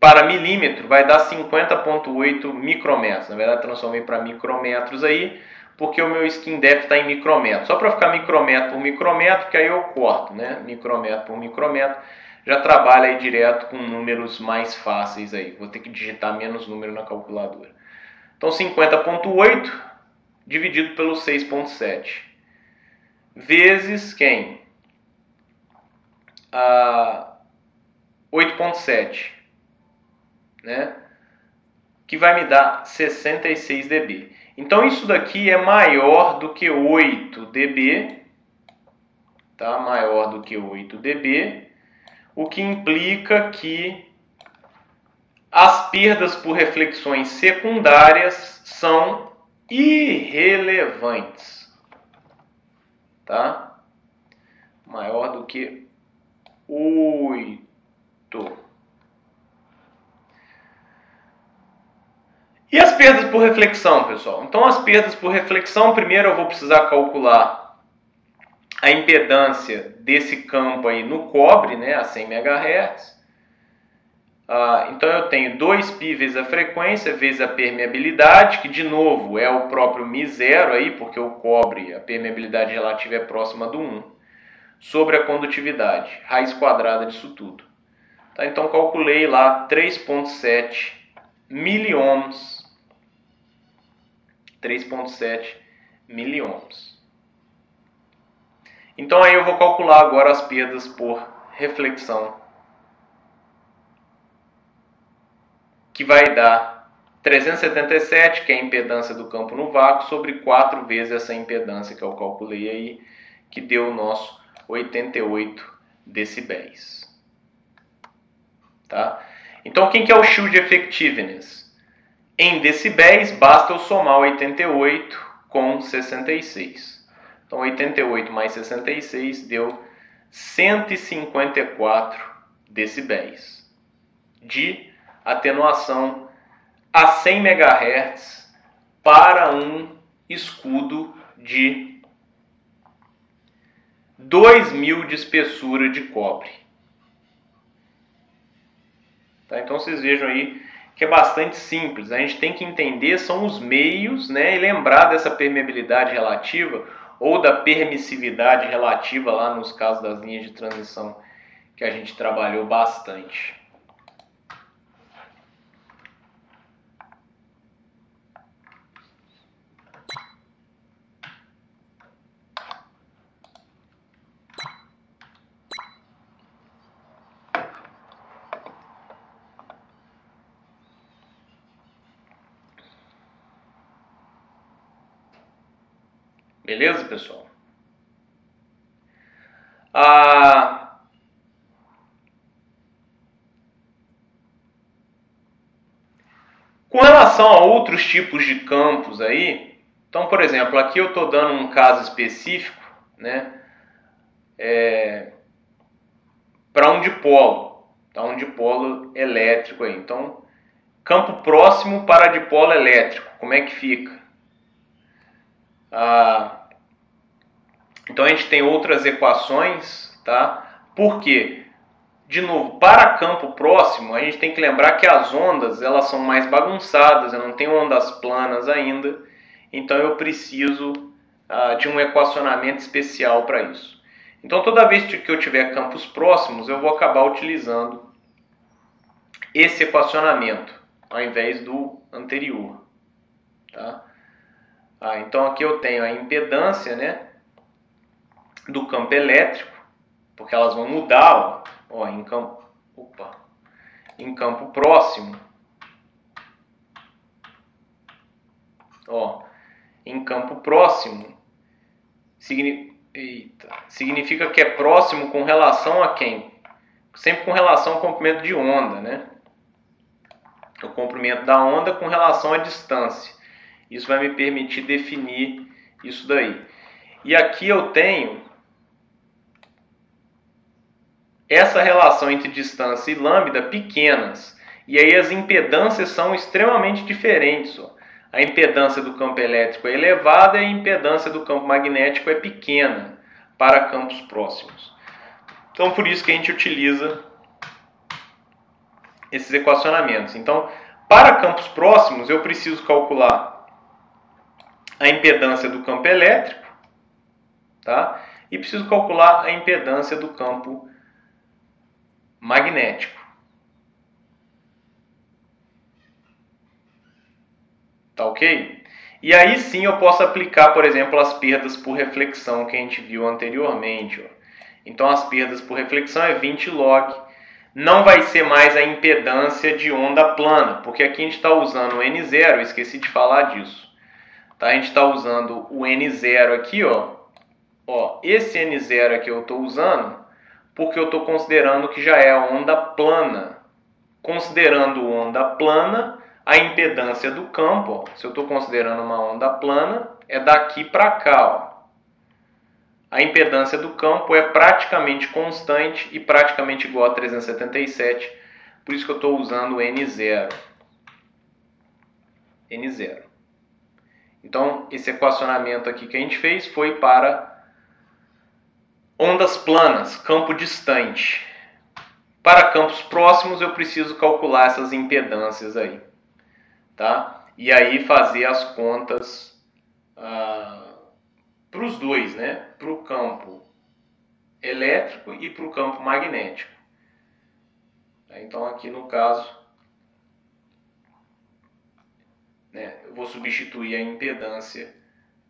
para milímetro, vai dar 50,8 micrômetros. Na verdade, transformei para micrômetros aí, porque o meu skin depth está em micrômetro. Só para ficar micrômetro por micrômetro, que aí eu corto, né? Micrômetro por micrômetro. Já trabalha aí direto com números mais fáceis aí. Vou ter que digitar menos número na calculadora. Então, 50,8 dividido pelo 6,7. Vezes quem? 8,7. Né? Que vai me dar 66 dB. Então, isso daqui é maior do que 8 dB. Tá? Maior do que 8 dB. O que implica que as perdas por reflexões secundárias são irrelevantes. Tá? Maior do que 8. E as perdas por reflexão, pessoal? Então, as perdas por reflexão, primeiro eu vou precisar calcular a impedância desse campo aí no cobre, né, a 100 MHz. Então, eu tenho 2π vezes a frequência, vezes a permeabilidade, que de novo é o próprio Mi0 aí, porque o cobre, a permeabilidade relativa é próxima do 1. sobre a condutividade, raiz quadrada disso tudo. Tá? Então calculei lá 3,7 miliohms. 3,7 miliohms. Então aí eu vou calcular agora as perdas por reflexão, que vai dar 377, que é a impedância do campo no vácuo, sobre 4 vezes essa impedância que eu calculei aí, que deu o nosso 88 decibéis. Tá? Então, quem que é o shield effectiveness? Em decibéis, basta eu somar 88 com 66. Então, 88 mais 66 deu 154 decibéis de atenuação a 100 MHz para um escudo de 2000 de espessura de cobre. Tá? Então vocês vejam aí que é bastante simples. A gente tem que entender são os meios, né, e lembrar dessa permeabilidade relativa ou da permissividade relativa lá nos casos das linhas de transmissão que a gente trabalhou bastante. Beleza, pessoal? Com relação a outros tipos de campos aí, então, por exemplo, aqui eu estou dando um caso específico, né, para um dipolo, tá, um dipolo elétrico aí. Então, campo próximo para dipolo elétrico, como é que fica? Então a gente tem outras equações, tá? Por quê? De novo, para campo próximo, a gente tem que lembrar que as ondas elas são mais bagunçadas, eu não tenho ondas planas ainda, então eu preciso de um equacionamento especial para isso. Então toda vez que eu tiver campos próximos, eu vou acabar utilizando esse equacionamento, ao invés do anterior. Tá? Então aqui eu tenho a impedância, né, do campo elétrico, porque elas vão mudar, ó, em campo próximo. Ó, em campo próximo significa que é próximo com relação a quem? Sempre com relação ao comprimento de onda, né? O comprimento da onda com relação à distância. Isso vai me permitir definir isso daí. E aqui eu tenho essa relação entre distância e lambda pequenas. E aí as impedâncias são extremamente diferentes. Ó. A impedância do campo elétrico é elevada e a impedância do campo magnético é pequena para campos próximos. Então por isso que a gente utiliza esses equacionamentos. Então, para campos próximos eu preciso calcular a impedância do campo elétrico, tá? E preciso calcular a impedância do campo magnético. Tá ok? E aí sim eu posso aplicar, por exemplo, as perdas por reflexão que a gente viu anteriormente. Ó. Então as perdas por reflexão é 20 log. Não vai ser mais a impedância de onda plana, porque aqui a gente está usando o N0, eu esqueci de falar disso. Tá? A gente está usando o N0 aqui, ó. Esse N0 aqui eu estou usando porque eu estou considerando que já é a onda plana. Considerando onda plana, a impedância do campo, ó, se eu estou considerando uma onda plana, é daqui para cá. Ó. A impedância do campo é praticamente constante e praticamente igual a 377, por isso que eu estou usando o N0. N0. Então, esse equacionamento aqui que a gente fez foi para ondas planas, campo distante. Para campos próximos eu preciso calcular essas impedâncias aí. Tá? E aí fazer as contas para os dois, né? Para o campo elétrico e para o campo magnético. Então aqui no caso, eu vou substituir a impedância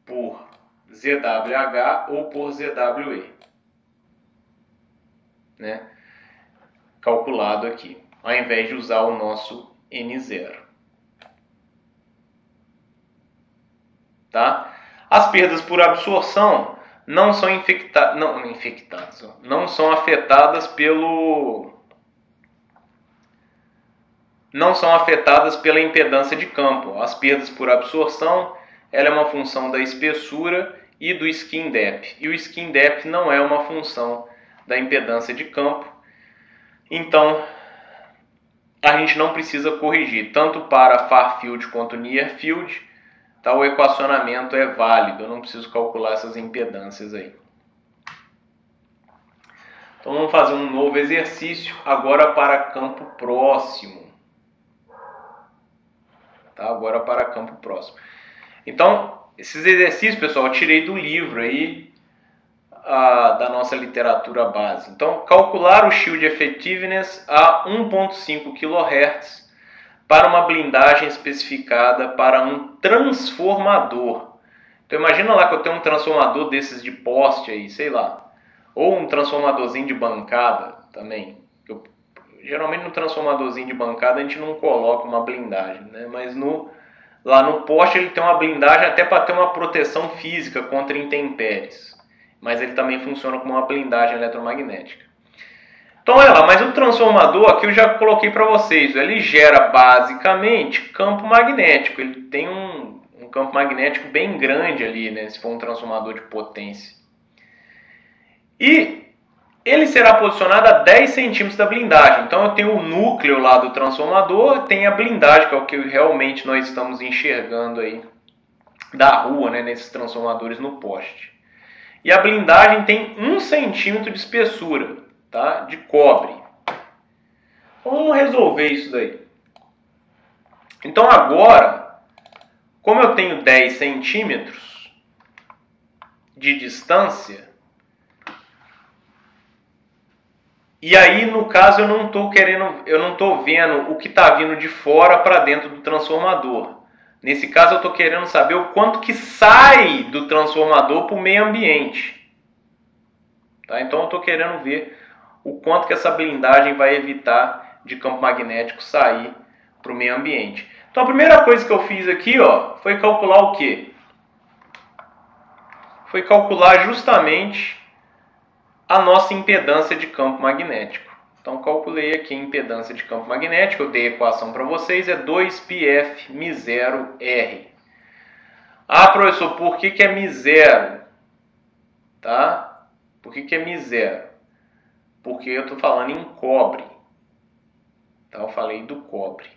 por ZWH ou por ZWE, calculado aqui, ao invés de usar o nosso N0. Tá? As perdas por absorção não são não são afetadas pela impedância de campo. As perdas por absorção, ela é uma função da espessura e do skin depth. E o skin depth não é uma função da impedância de campo. Então, a gente não precisa corrigir, tanto para far field quanto near field. Tá, o equacionamento é válido, eu não preciso calcular essas impedâncias aí. Então vamos fazer um novo exercício agora para campo próximo. Tá, agora para campo próximo. Então, esses exercícios, pessoal, eu tirei do livro aí da nossa literatura base. Então, calcular o shield effectiveness a 1.5 kHz para uma blindagem especificada para um transformador. Então imagina lá que eu tenho um transformador desses de poste aí, sei lá. Ou um transformadorzinho de bancada também. Geralmente no transformadorzinho de bancada a gente não coloca uma blindagem, mas lá no poste ele tem uma blindagem até para ter uma proteção física contra intempéries. Mas ele também funciona como uma blindagem eletromagnética. Então, olha lá, mas o transformador, aqui eu já coloquei para vocês, ele gera basicamente campo magnético. Ele tem um campo magnético bem grande ali, se for um transformador de potência. E ele será posicionado a 10 centímetros da blindagem. Então, eu tenho o núcleo lá do transformador, tem a blindagem, que é o que realmente nós estamos enxergando aí da rua, nesses transformadores no poste. E a blindagem tem 1 centímetro de espessura. Tá? De cobre. Então, vamos resolver isso daí. Então agora, como eu tenho 10 centímetros de distância, e aí no caso eu não estou vendo o que está vindo de fora para dentro do transformador. Nesse caso eu estou querendo saber o quanto que sai do transformador para o meio ambiente. Tá? Então eu estou querendo ver o quanto que essa blindagem vai evitar de campo magnético sair para o meio ambiente. Então a primeira coisa que eu fiz aqui foi calcular o quê? Foi calcular justamente a nossa impedância de campo magnético. Então calculei aqui a impedância de campo magnético, eu dei a equação para vocês, é 2πf μ0r. Ah, professor, por que é μ0? Tá? Por que é μ0? Porque eu estou falando em cobre. Tá? Eu falei do cobre.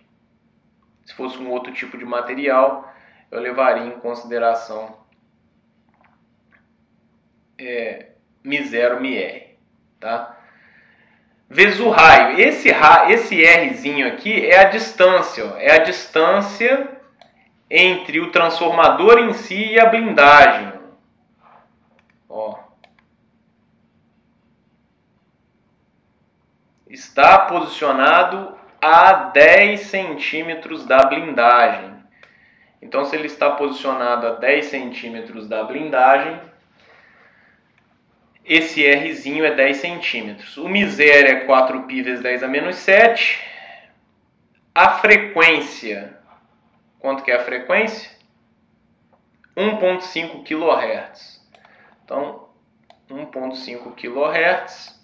Se fosse um outro tipo de material, eu levaria em consideração μ0, μr. Tá? Vezes o raio. Esse Rzinho aqui é a distância. É a distância entre o transformador em si e a blindagem. Está posicionado a 10 centímetros da blindagem. Então, se ele está posicionado a 10 centímetros da blindagem, esse Rzinho é 10 centímetros. O μ0 é 4π vezes 10 a menos 7. A frequência, quanto que é a frequência? 1.5 kHz. Então, 1.5 kHz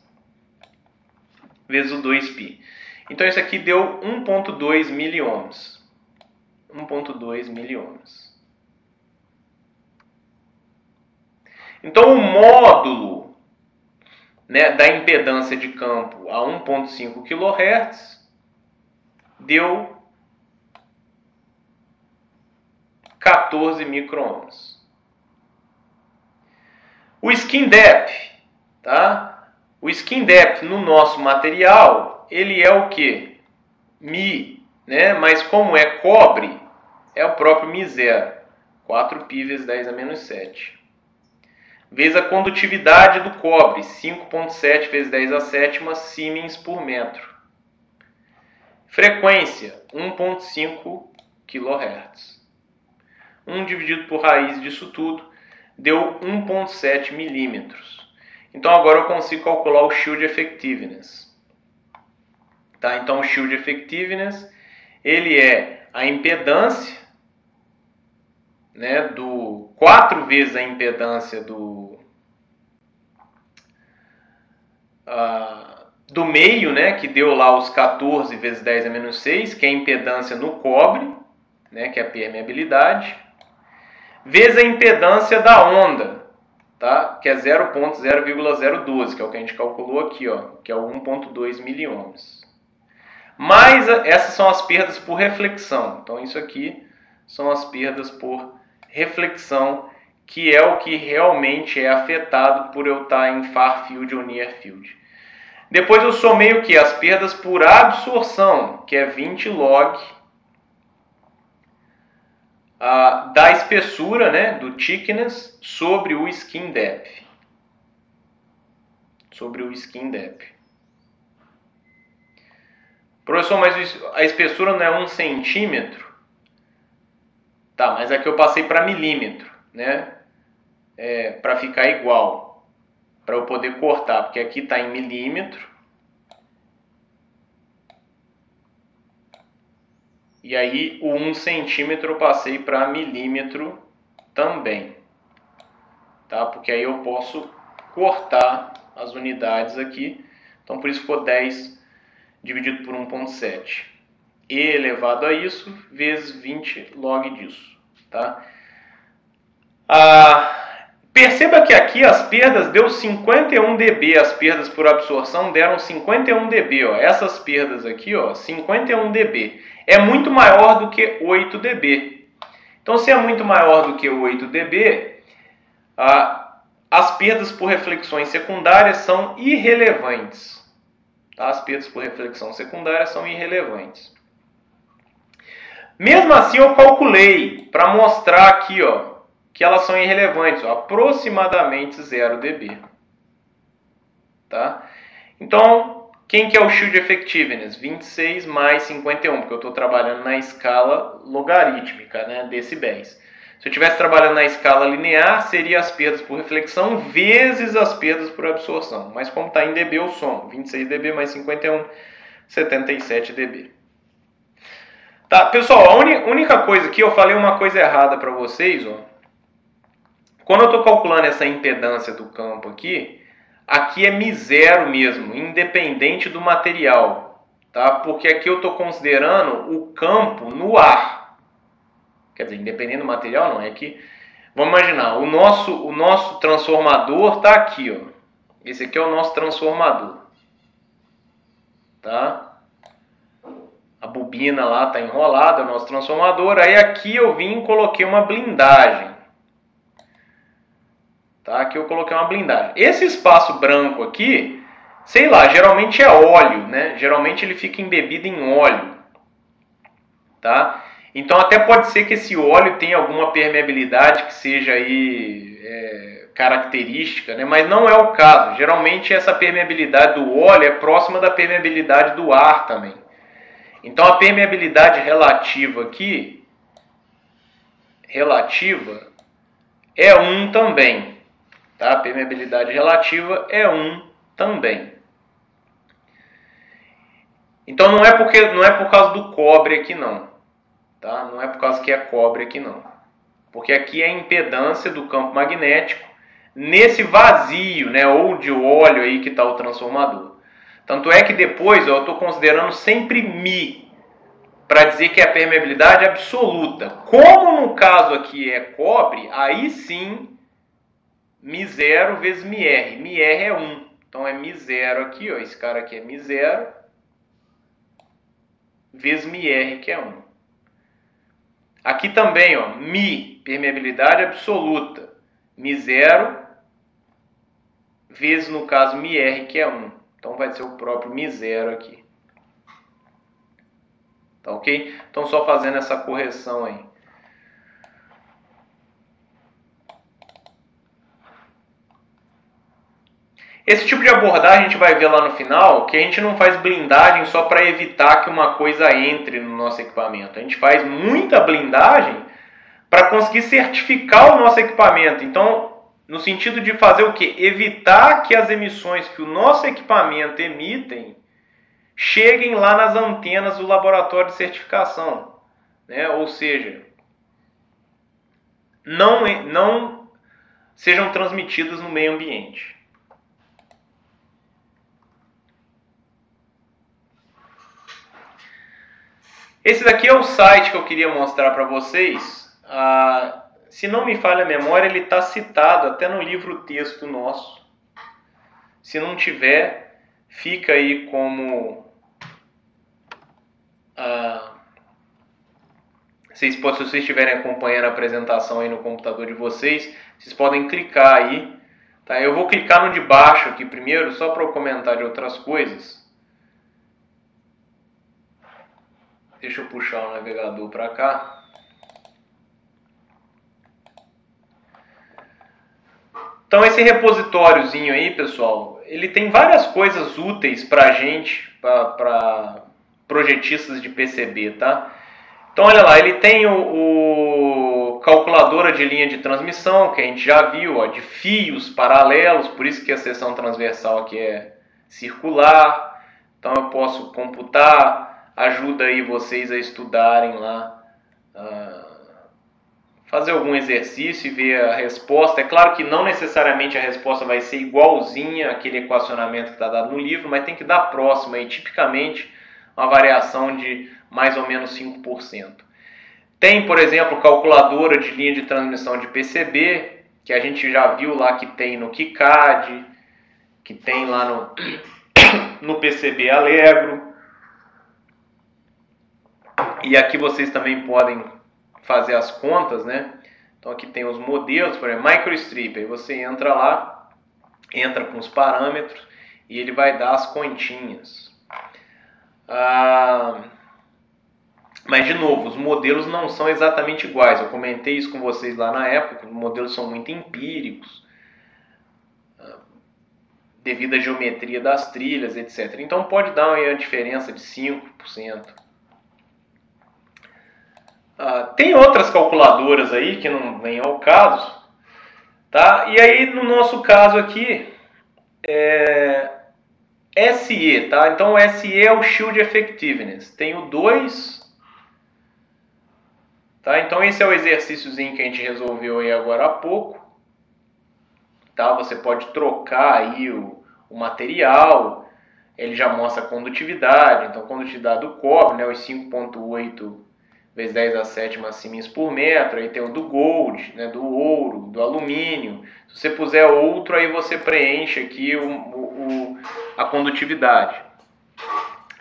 vezes o 2π. Então, isso aqui deu 1.2 miliohms. 1.2 miliohms. Então, o módulo da impedância de campo a 1.5 kHz deu 14 microohms. O skin depth, tá? O skin depth no nosso material, ele é o quê? Mi, mas como é cobre, é o próprio μ0. 4π vezes 10 a menos 7. vezes a condutividade do cobre, 5,7 vezes 10 a sétima siemens por metro. Frequência, 1,5 kHz. 1 dividido por raiz disso tudo deu 1,7 milímetros. Então agora eu consigo calcular o shield effectiveness. Tá? Então o shield effectiveness ele é a impedância, né, 4 vezes a impedância do meio, né, que deu lá os 14 vezes 10 a menos 6, que é a impedância no cobre, né, que é a permeabilidade, vezes a impedância da onda, tá, que é 0,012, que é o que a gente calculou aqui, ó, que é o 1,2 miliohms. Mas essas são as perdas por reflexão. Então isso aqui são as perdas por reflexão, que é o que realmente é afetado por eu estar em far field ou near field. Depois eu somei o que? As perdas por absorção, que é 20 log da espessura, né, do thickness sobre o skin depth. Sobre o skin depth. Professor, mas a espessura não é 1 centímetro? Tá, mas aqui eu passei para milímetro, né? Para ficar igual, para eu poder cortar, porque aqui está em milímetro. E aí o 1 centímetro eu passei para milímetro também, tá? Porque aí eu posso cortar as unidades aqui. Então por isso ficou 10 dividido por 1,7. E elevado a isso, vezes 20 log disso, tá? Perceba que aqui as perdas deu 51 dB, as perdas por absorção deram 51 dB, ó. Essas perdas aqui, ó, 51 dB. É muito maior do que 8 dB. Então, se é muito maior do que 8 dB, as perdas por reflexões secundárias são irrelevantes. Tá? As perdas por reflexão secundária são irrelevantes. Mesmo assim, eu calculei para mostrar aqui, ó, que elas são irrelevantes, ó, aproximadamente 0 dB. Tá? Então, quem que é o shield effectiveness? 26 mais 51, porque eu estou trabalhando na escala logarítmica, né, decibéis. Se eu estivesse trabalhando na escala linear, seria as perdas por reflexão vezes as perdas por absorção. Mas como está em dB, eu somo. 26 dB mais 51, 77 dB. Tá, pessoal, a única coisa aqui, eu falei uma coisa errada para vocês, ó. Quando eu estou calculando essa impedância do campo aqui é μ0 mesmo, independente do material, tá? Porque aqui eu estou considerando o campo no ar. Quer dizer, independente do material, não, é que... Vamos imaginar, o nosso transformador está aqui, ó. Esse aqui é o nosso transformador, tá? A bobina lá está enrolada, é o nosso transformador. Aí aqui eu vim e coloquei uma blindagem. Tá? Aqui eu coloquei uma blindagem. Esse espaço branco aqui, sei lá, geralmente é óleo, né? Geralmente ele fica embebido em óleo. Tá? Então até pode ser que esse óleo tenha alguma permeabilidade que seja aí característica, né? Mas não é o caso. Geralmente essa permeabilidade do óleo é próxima da permeabilidade do ar também. Então a permeabilidade relativa aqui, é 1 também. Tá? A permeabilidade relativa é 1 também. Então não é por causa do cobre aqui não. Tá? Não é por causa que é cobre aqui não. Porque aqui é a impedância do campo magnético nesse vazio, né, ou de óleo aí que está o transformador. Tanto é que depois eu estou considerando sempre μ para dizer que é a permeabilidade absoluta. Como no caso aqui é cobre, aí sim μ0 vezes μr. μr é 1. Então é μ0 aqui, ó, esse cara aqui é μ0 vezes μr, que é 1. Aqui também, ó, μ, permeabilidade absoluta. μ0 vezes, no caso, μr, que é 1. Então vai ser o próprio μ0 aqui. Tá ok? Então só fazendo essa correção aí. Esse tipo de abordagem a gente vai ver lá no final, que a gente não faz blindagem só para evitar que uma coisa entre no nosso equipamento. A gente faz muita blindagem para conseguir certificar o nosso equipamento. Então, no sentido de fazer o quê? Evitar que as emissões que o nosso equipamento emitem cheguem lá nas antenas do laboratório de certificação, né? Ou seja, não sejam transmitidas no meio ambiente. Esse daqui é o site que eu queria mostrar para vocês. Se não me falha a memória, ele está citado até no livro-texto nosso. Se não tiver, fica aí como... se vocês estiverem acompanhando a apresentação aí no computador de vocês, vocês podem clicar aí. Tá? Eu vou clicar no de baixo aqui primeiro, só para eu comentar de outras coisas. Deixa eu puxar o navegador para cá. Então esse repositóriozinho aí, pessoal, ele tem várias coisas úteis para a gente, para projetistas de PCB, tá? Então olha lá, ele tem o calculadora de linha de transmissão, que a gente já viu, ó, de fios paralelos, por isso que a seção transversal aqui é circular. Então eu posso computar. Ajuda aí vocês a estudarem lá, fazer algum exercício e ver a resposta. É claro que não necessariamente a resposta vai ser igualzinha àquele equacionamento que está dado no livro, mas tem que dar próximo aí, tipicamente uma variação de mais ou menos 5%. Tem, por exemplo, calculadora de linha de transmissão de PCB, que a gente já viu lá que tem no KiCad, que tem lá no PCB Allegro. E aqui vocês também podem fazer as contas, né? Então aqui tem os modelos, por exemplo, MicroStrip. Aí você entra lá, entra com os parâmetros e ele vai dar as continhas. Mas de novo, os modelos não são exatamente iguais. Eu comentei isso com vocês lá na época, os modelos são muito empíricos, devido à geometria das trilhas, etc. Então pode dar uma diferença de 5%. Tem outras calculadoras aí que não vem ao caso, tá? E aí no nosso caso aqui SE, tá? Então o SE é o Shield Effectiveness. Tem o 2, tá? Então esse é o exercíciozinho que a gente resolveu aí agora há pouco, tá? Você pode trocar aí o material, ele já mostra a condutividade. Então condutividade do cobre, né? Os 5,8 vezes 10 a 7 siemens por metro. Aí tem o do gold, né, do ouro, do alumínio. Se você puser outro, aí você preenche aqui a condutividade.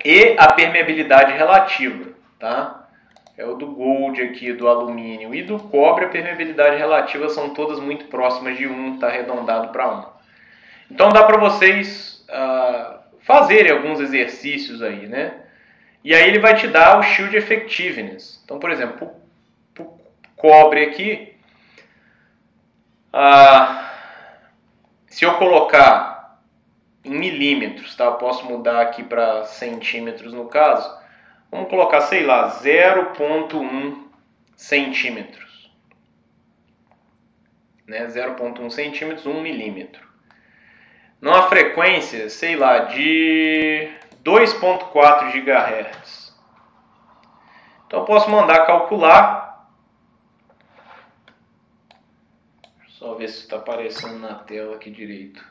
E a permeabilidade relativa, tá? É o do gold aqui, do alumínio e do cobre. A permeabilidade relativa são todas muito próximas de 1, está arredondado para 1. Então dá para vocês fazerem alguns exercícios aí, né? E aí ele vai te dar o Shield Effectiveness. Então, por exemplo, o cobre aqui, se eu colocar em milímetros, tá? Eu posso mudar aqui para centímetros no caso. Vamos colocar, sei lá, 0,1 centímetros. Né? 0,1 centímetros, 1 milímetro. Numa frequência, sei lá, de 2,4 GHz. Então eu posso mandar calcular. Só ver se está aparecendo na tela aqui direito.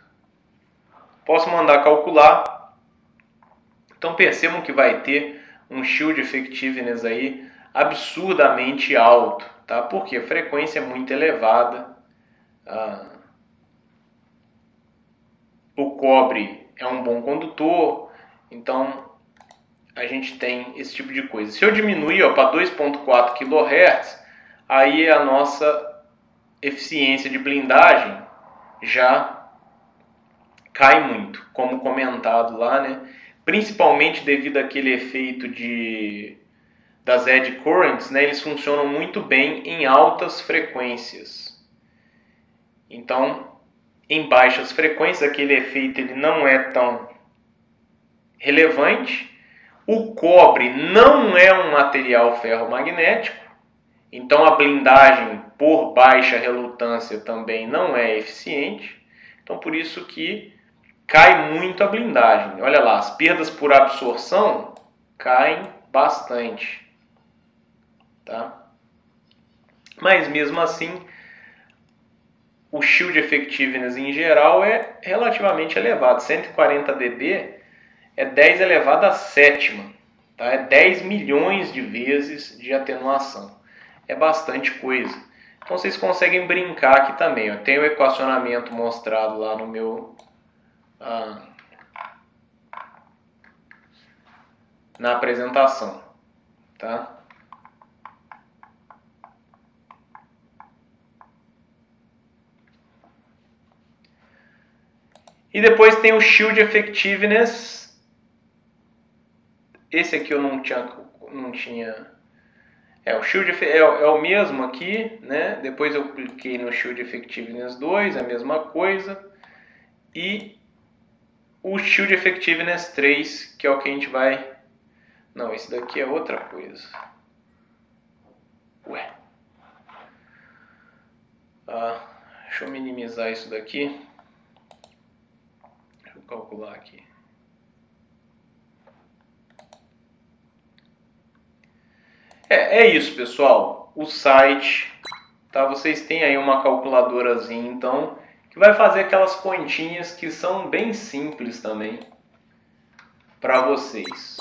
Posso mandar calcular. Então percebam que vai ter um Shield Effectiveness aí absurdamente alto, tá? Porque a frequência é muito elevada. O cobre é um bom condutor. Então, a gente tem esse tipo de coisa. Se eu diminuir para 2,4 kHz, aí a nossa eficiência de blindagem já cai muito, como comentado lá, né? Principalmente devido àquele efeito das edge currents, né? Eles funcionam muito bem em altas frequências. Então, em baixas frequências, aquele efeito ele não é tão relevante. O cobre não é um material ferromagnético, então a blindagem por baixa relutância também não é eficiente. Então por isso que cai muito a blindagem. Olha lá, as perdas por absorção caem bastante, tá? Mas mesmo assim, o Shield Effectiveness em geral é relativamente elevado. 140 dB é 10 elevado a sétima, tá? É 10 milhões de vezes de atenuação. É bastante coisa. Então vocês conseguem brincar aqui também. Eu tenho o equacionamento mostrado lá no meu na apresentação, tá? E depois tem o Shield Effectiveness. Esse aqui eu não tinha. O Shield é o mesmo aqui, né? Depois eu cliquei no Shield Effectiveness 2, a mesma coisa. E o Shield Effectiveness 3, que é o que a gente vai... Não, esse daqui é outra coisa. Ué. Deixa eu minimizar isso daqui. Deixa eu calcular aqui. É isso, pessoal. O site, tá? Vocês têm aí uma calculadorazinha, então, que vai fazer aquelas continhas que são bem simples também para vocês,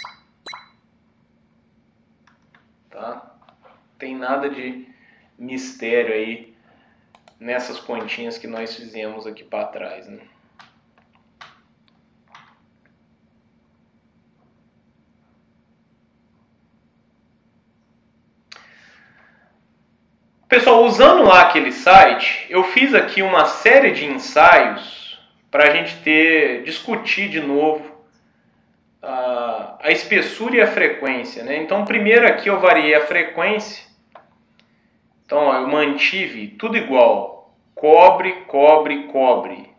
tá? Tem nada de mistério aí nessas continhas que nós fizemos aqui para trás, né? Pessoal, usando lá aquele site, eu fiz aqui uma série de ensaios para a gente discutir de novo a espessura e a frequência, né? Então, primeiro aqui eu variei a frequência. Então, ó, eu mantive tudo igual. Cobre, cobre, cobre.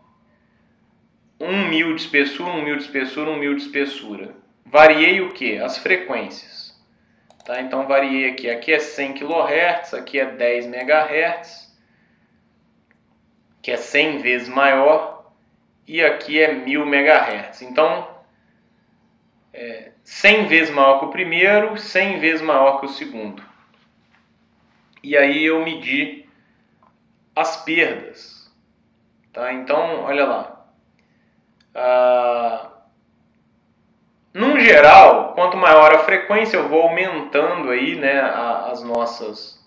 1.000 de espessura, 1.000 de espessura, 1.000 de espessura. Variei o quê? As frequências. Tá? Então, variei aqui. Aqui é 100 kHz, aqui é 10 MHz, que é 100 vezes maior, e aqui é 1.000 MHz. Então, 100 vezes maior que o primeiro, 100 vezes maior que o segundo. E aí eu medi as perdas. Tá? Então, olha lá. Num geral, quanto maior a frequência, eu vou aumentando aí, né, as nossas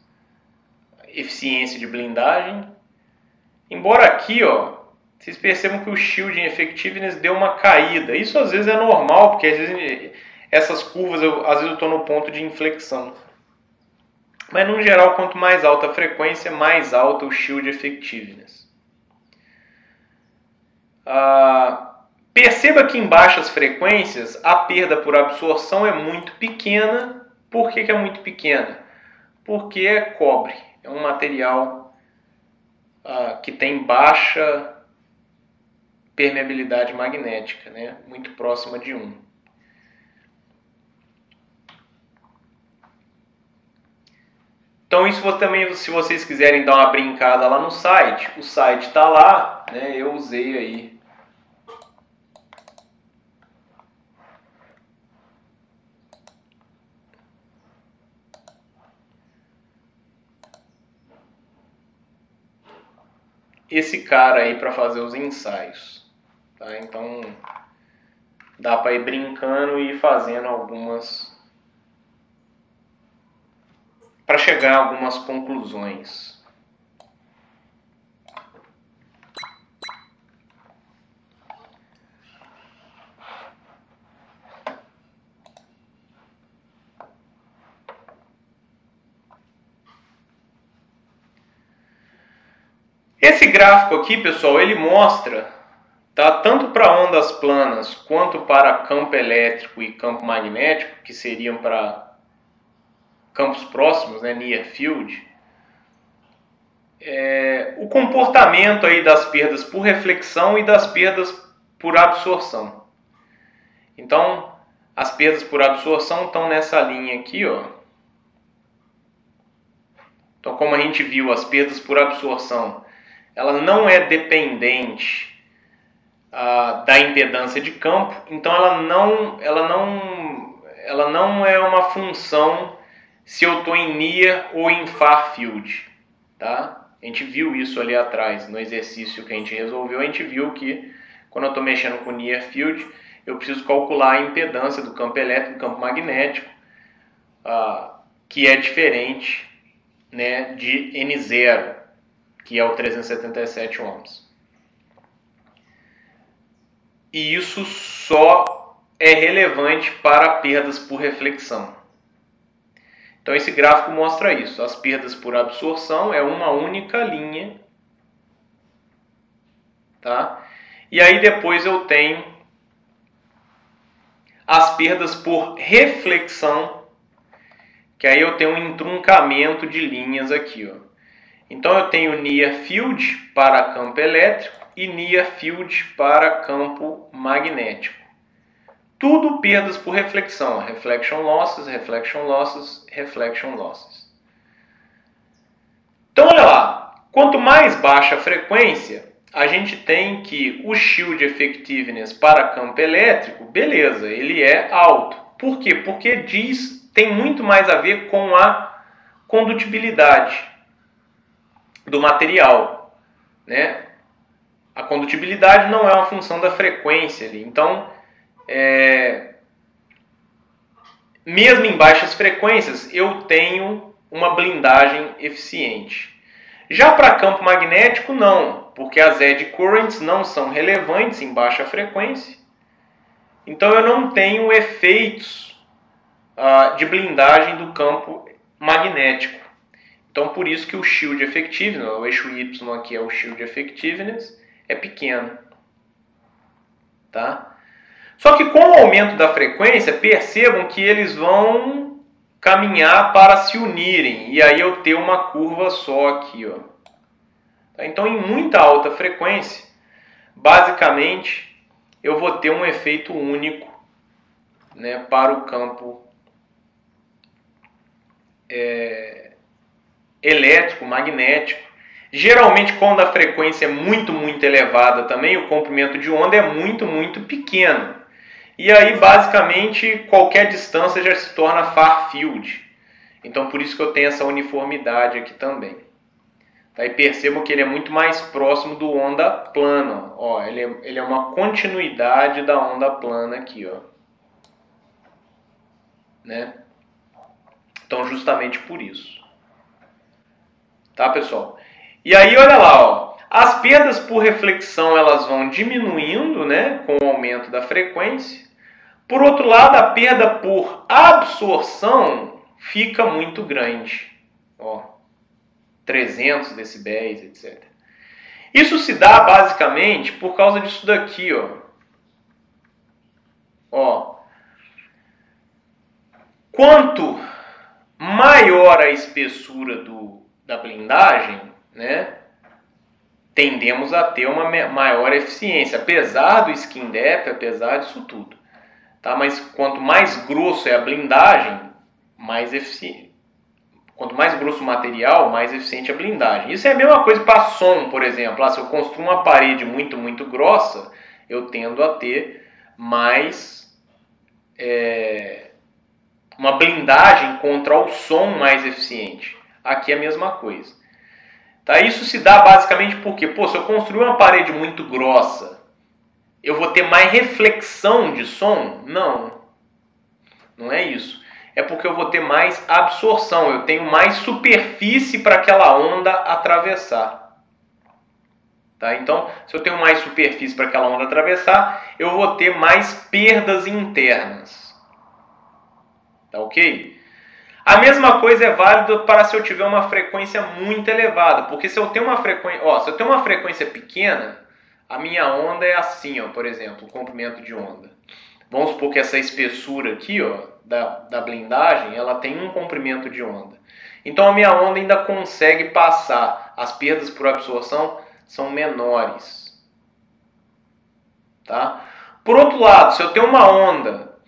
eficiência de blindagem. Embora aqui, ó, vocês percebam que o Shielding Effectiveness deu uma caída. Isso às vezes é normal, porque às vezes essas curvas, às vezes eu estou no ponto de inflexão. Mas no geral, quanto mais alta a frequência, mais alta o Shield Effectiveness. Perceba que em baixas frequências a perda por absorção é muito pequena. Por que é muito pequena? Porque é cobre. É um material que tem baixa permeabilidade magnética, né? Muito próxima de 1. Então isso também, se vocês quiserem dar uma brincada lá no site, o site está lá, né? Eu usei aí esse cara aí para fazer os ensaios, tá? Então dá para ir brincando e ir fazendo algumas para chegar a algumas conclusões. Esse gráfico aqui, pessoal, ele mostra, tá, tanto para ondas planas quanto para campo elétrico e campo magnético, que seriam para campos próximos, né, near field, o comportamento aí das perdas por reflexão e das perdas por absorção. Então, as perdas por absorção estão nessa linha aqui, ó. Então, como a gente viu, as perdas por absorção, ela não é dependente da impedância de campo, então ela não é uma função se eu estou em near ou em far field, tá? A gente viu isso ali atrás, no exercício que a gente resolveu, a gente viu que quando eu estou mexendo com near field, eu preciso calcular a impedância do campo elétrico, do campo magnético, que é diferente, né, de N0, que é o 377 ohms. E isso só é relevante para perdas por reflexão. Então esse gráfico mostra isso. As perdas por absorção é uma única linha, tá? E aí depois eu tenho as perdas por reflexão, que aí eu tenho um entroncamento de linhas aqui, ó. Então eu tenho near field para campo elétrico e near field para campo magnético. Tudo perdas por reflexão, reflection losses, reflection losses, reflection losses. Então olha lá, quanto mais baixa a frequência, a gente tem que o shield effectiveness para campo elétrico, beleza, ele é alto. Por quê? Porque tem muito mais a ver com a condutibilidade do material, né? A condutibilidade não é uma função da frequência ali. Então, mesmo em baixas frequências, eu tenho uma blindagem eficiente. Já para campo magnético, não, porque as eddy currents não são relevantes em baixa frequência. Então, eu não tenho efeitos de blindagem do campo magnético. Então, por isso que o shield effectiveness, o eixo Y aqui é o shield effectiveness, é pequeno. Tá? Só que com o aumento da frequência, percebam que eles vão caminhar para se unirem. E aí eu tenho uma curva só aqui, ó. Tá? Então, em muita alta frequência, basicamente, eu vou ter um efeito único, né, para o campo elétrico, magnético. Geralmente, quando a frequência é muito, muito elevada também, o comprimento de onda é muito, muito pequeno. E aí, basicamente, qualquer distância já se torna far field. Então, por isso que eu tenho essa uniformidade aqui também. Tá? E percebam que ele é muito mais próximo do onda plana. Ó, ele é uma continuidade da onda plana aqui, ó. Né? Então, justamente por isso. Tá, pessoal? E aí, olha lá, ó. As perdas por reflexão elas vão diminuindo, né, com o aumento da frequência. Por outro lado, a perda por absorção fica muito grande. Ó, 300 decibéis, etc. Isso se dá basicamente por causa disso daqui, ó. Ó. Quanto maior a espessura da blindagem, né, tendemos a ter uma maior eficiência, apesar do skin depth, apesar disso tudo. Tá? Mas quanto mais grosso é a blindagem, mais eficiente. Quanto mais grosso o material, mais eficiente a blindagem. Isso é a mesma coisa para som, por exemplo. Se eu construo uma parede muito, muito grossa, eu tendo a ter mais uma blindagem contra o som mais eficiente. Aqui é a mesma coisa. Tá? Isso se dá basicamente porque, se eu construir uma parede muito grossa, eu vou ter mais reflexão de som? Não. Não é isso. É porque eu vou ter mais absorção. Eu tenho mais superfície para aquela onda atravessar. Tá? Então, se eu tenho mais superfície para aquela onda atravessar, eu vou ter mais perdas internas. Tá ok? A mesma coisa é válida para se eu tiver uma frequência muito elevada. Porque se eu tenho uma frequência pequena, a minha onda é assim, ó, por exemplo, o comprimento de onda. Vamos supor que essa espessura aqui, ó, da blindagem, ela tem um comprimento de onda. Então a minha onda ainda consegue passar As perdas por absorção são menores. Tá? Por outro lado, se eu tenho uma onda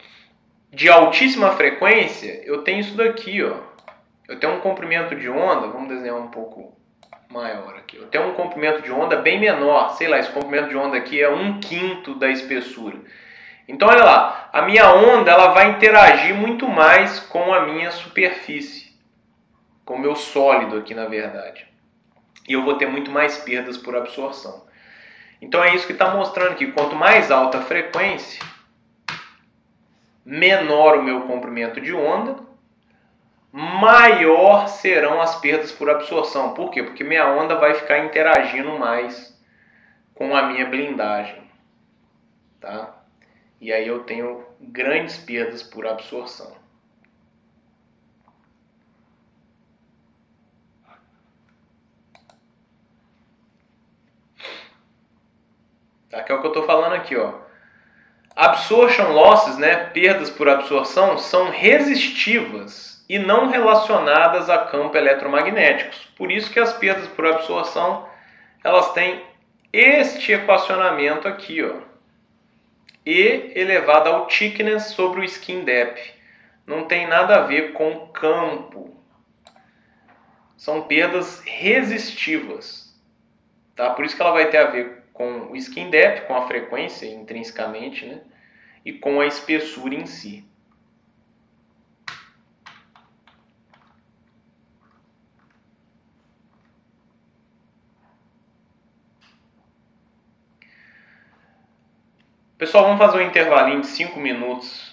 de altíssima frequência, eu tenho isso daqui, ó. Eu tenho um comprimento de onda, vamos desenhar um pouco maior aqui. Eu tenho um comprimento de onda bem menor, sei lá, esse comprimento de onda aqui é 1/5 da espessura. Então, olha lá, a minha onda ela vai interagir muito mais com a minha superfície, com o meu sólido aqui, na verdade. E eu vou ter muito mais perdas por absorção. Então, é isso que está mostrando que quanto mais alta a frequência, menor o meu comprimento de onda, maior serão as perdas por absorção. Por quê? Porque minha onda vai ficar interagindo mais com a minha blindagem. Tá? E aí eu tenho grandes perdas por absorção. Tá? Que é o que eu estou falando aqui, ó. Absorption losses, né, perdas por absorção, são resistivas e não relacionadas a campos eletromagnéticos. Por isso que as perdas por absorção, elas têm este equacionamento aqui, ó. E elevado ao thickness sobre o skin depth. Não tem nada a ver com campo. São perdas resistivas. Tá? Por isso que ela vai ter a ver com o skin depth, com a frequência intrinsecamente, né? E com a espessura em si. Pessoal, vamos fazer um intervalinho de 5 minutos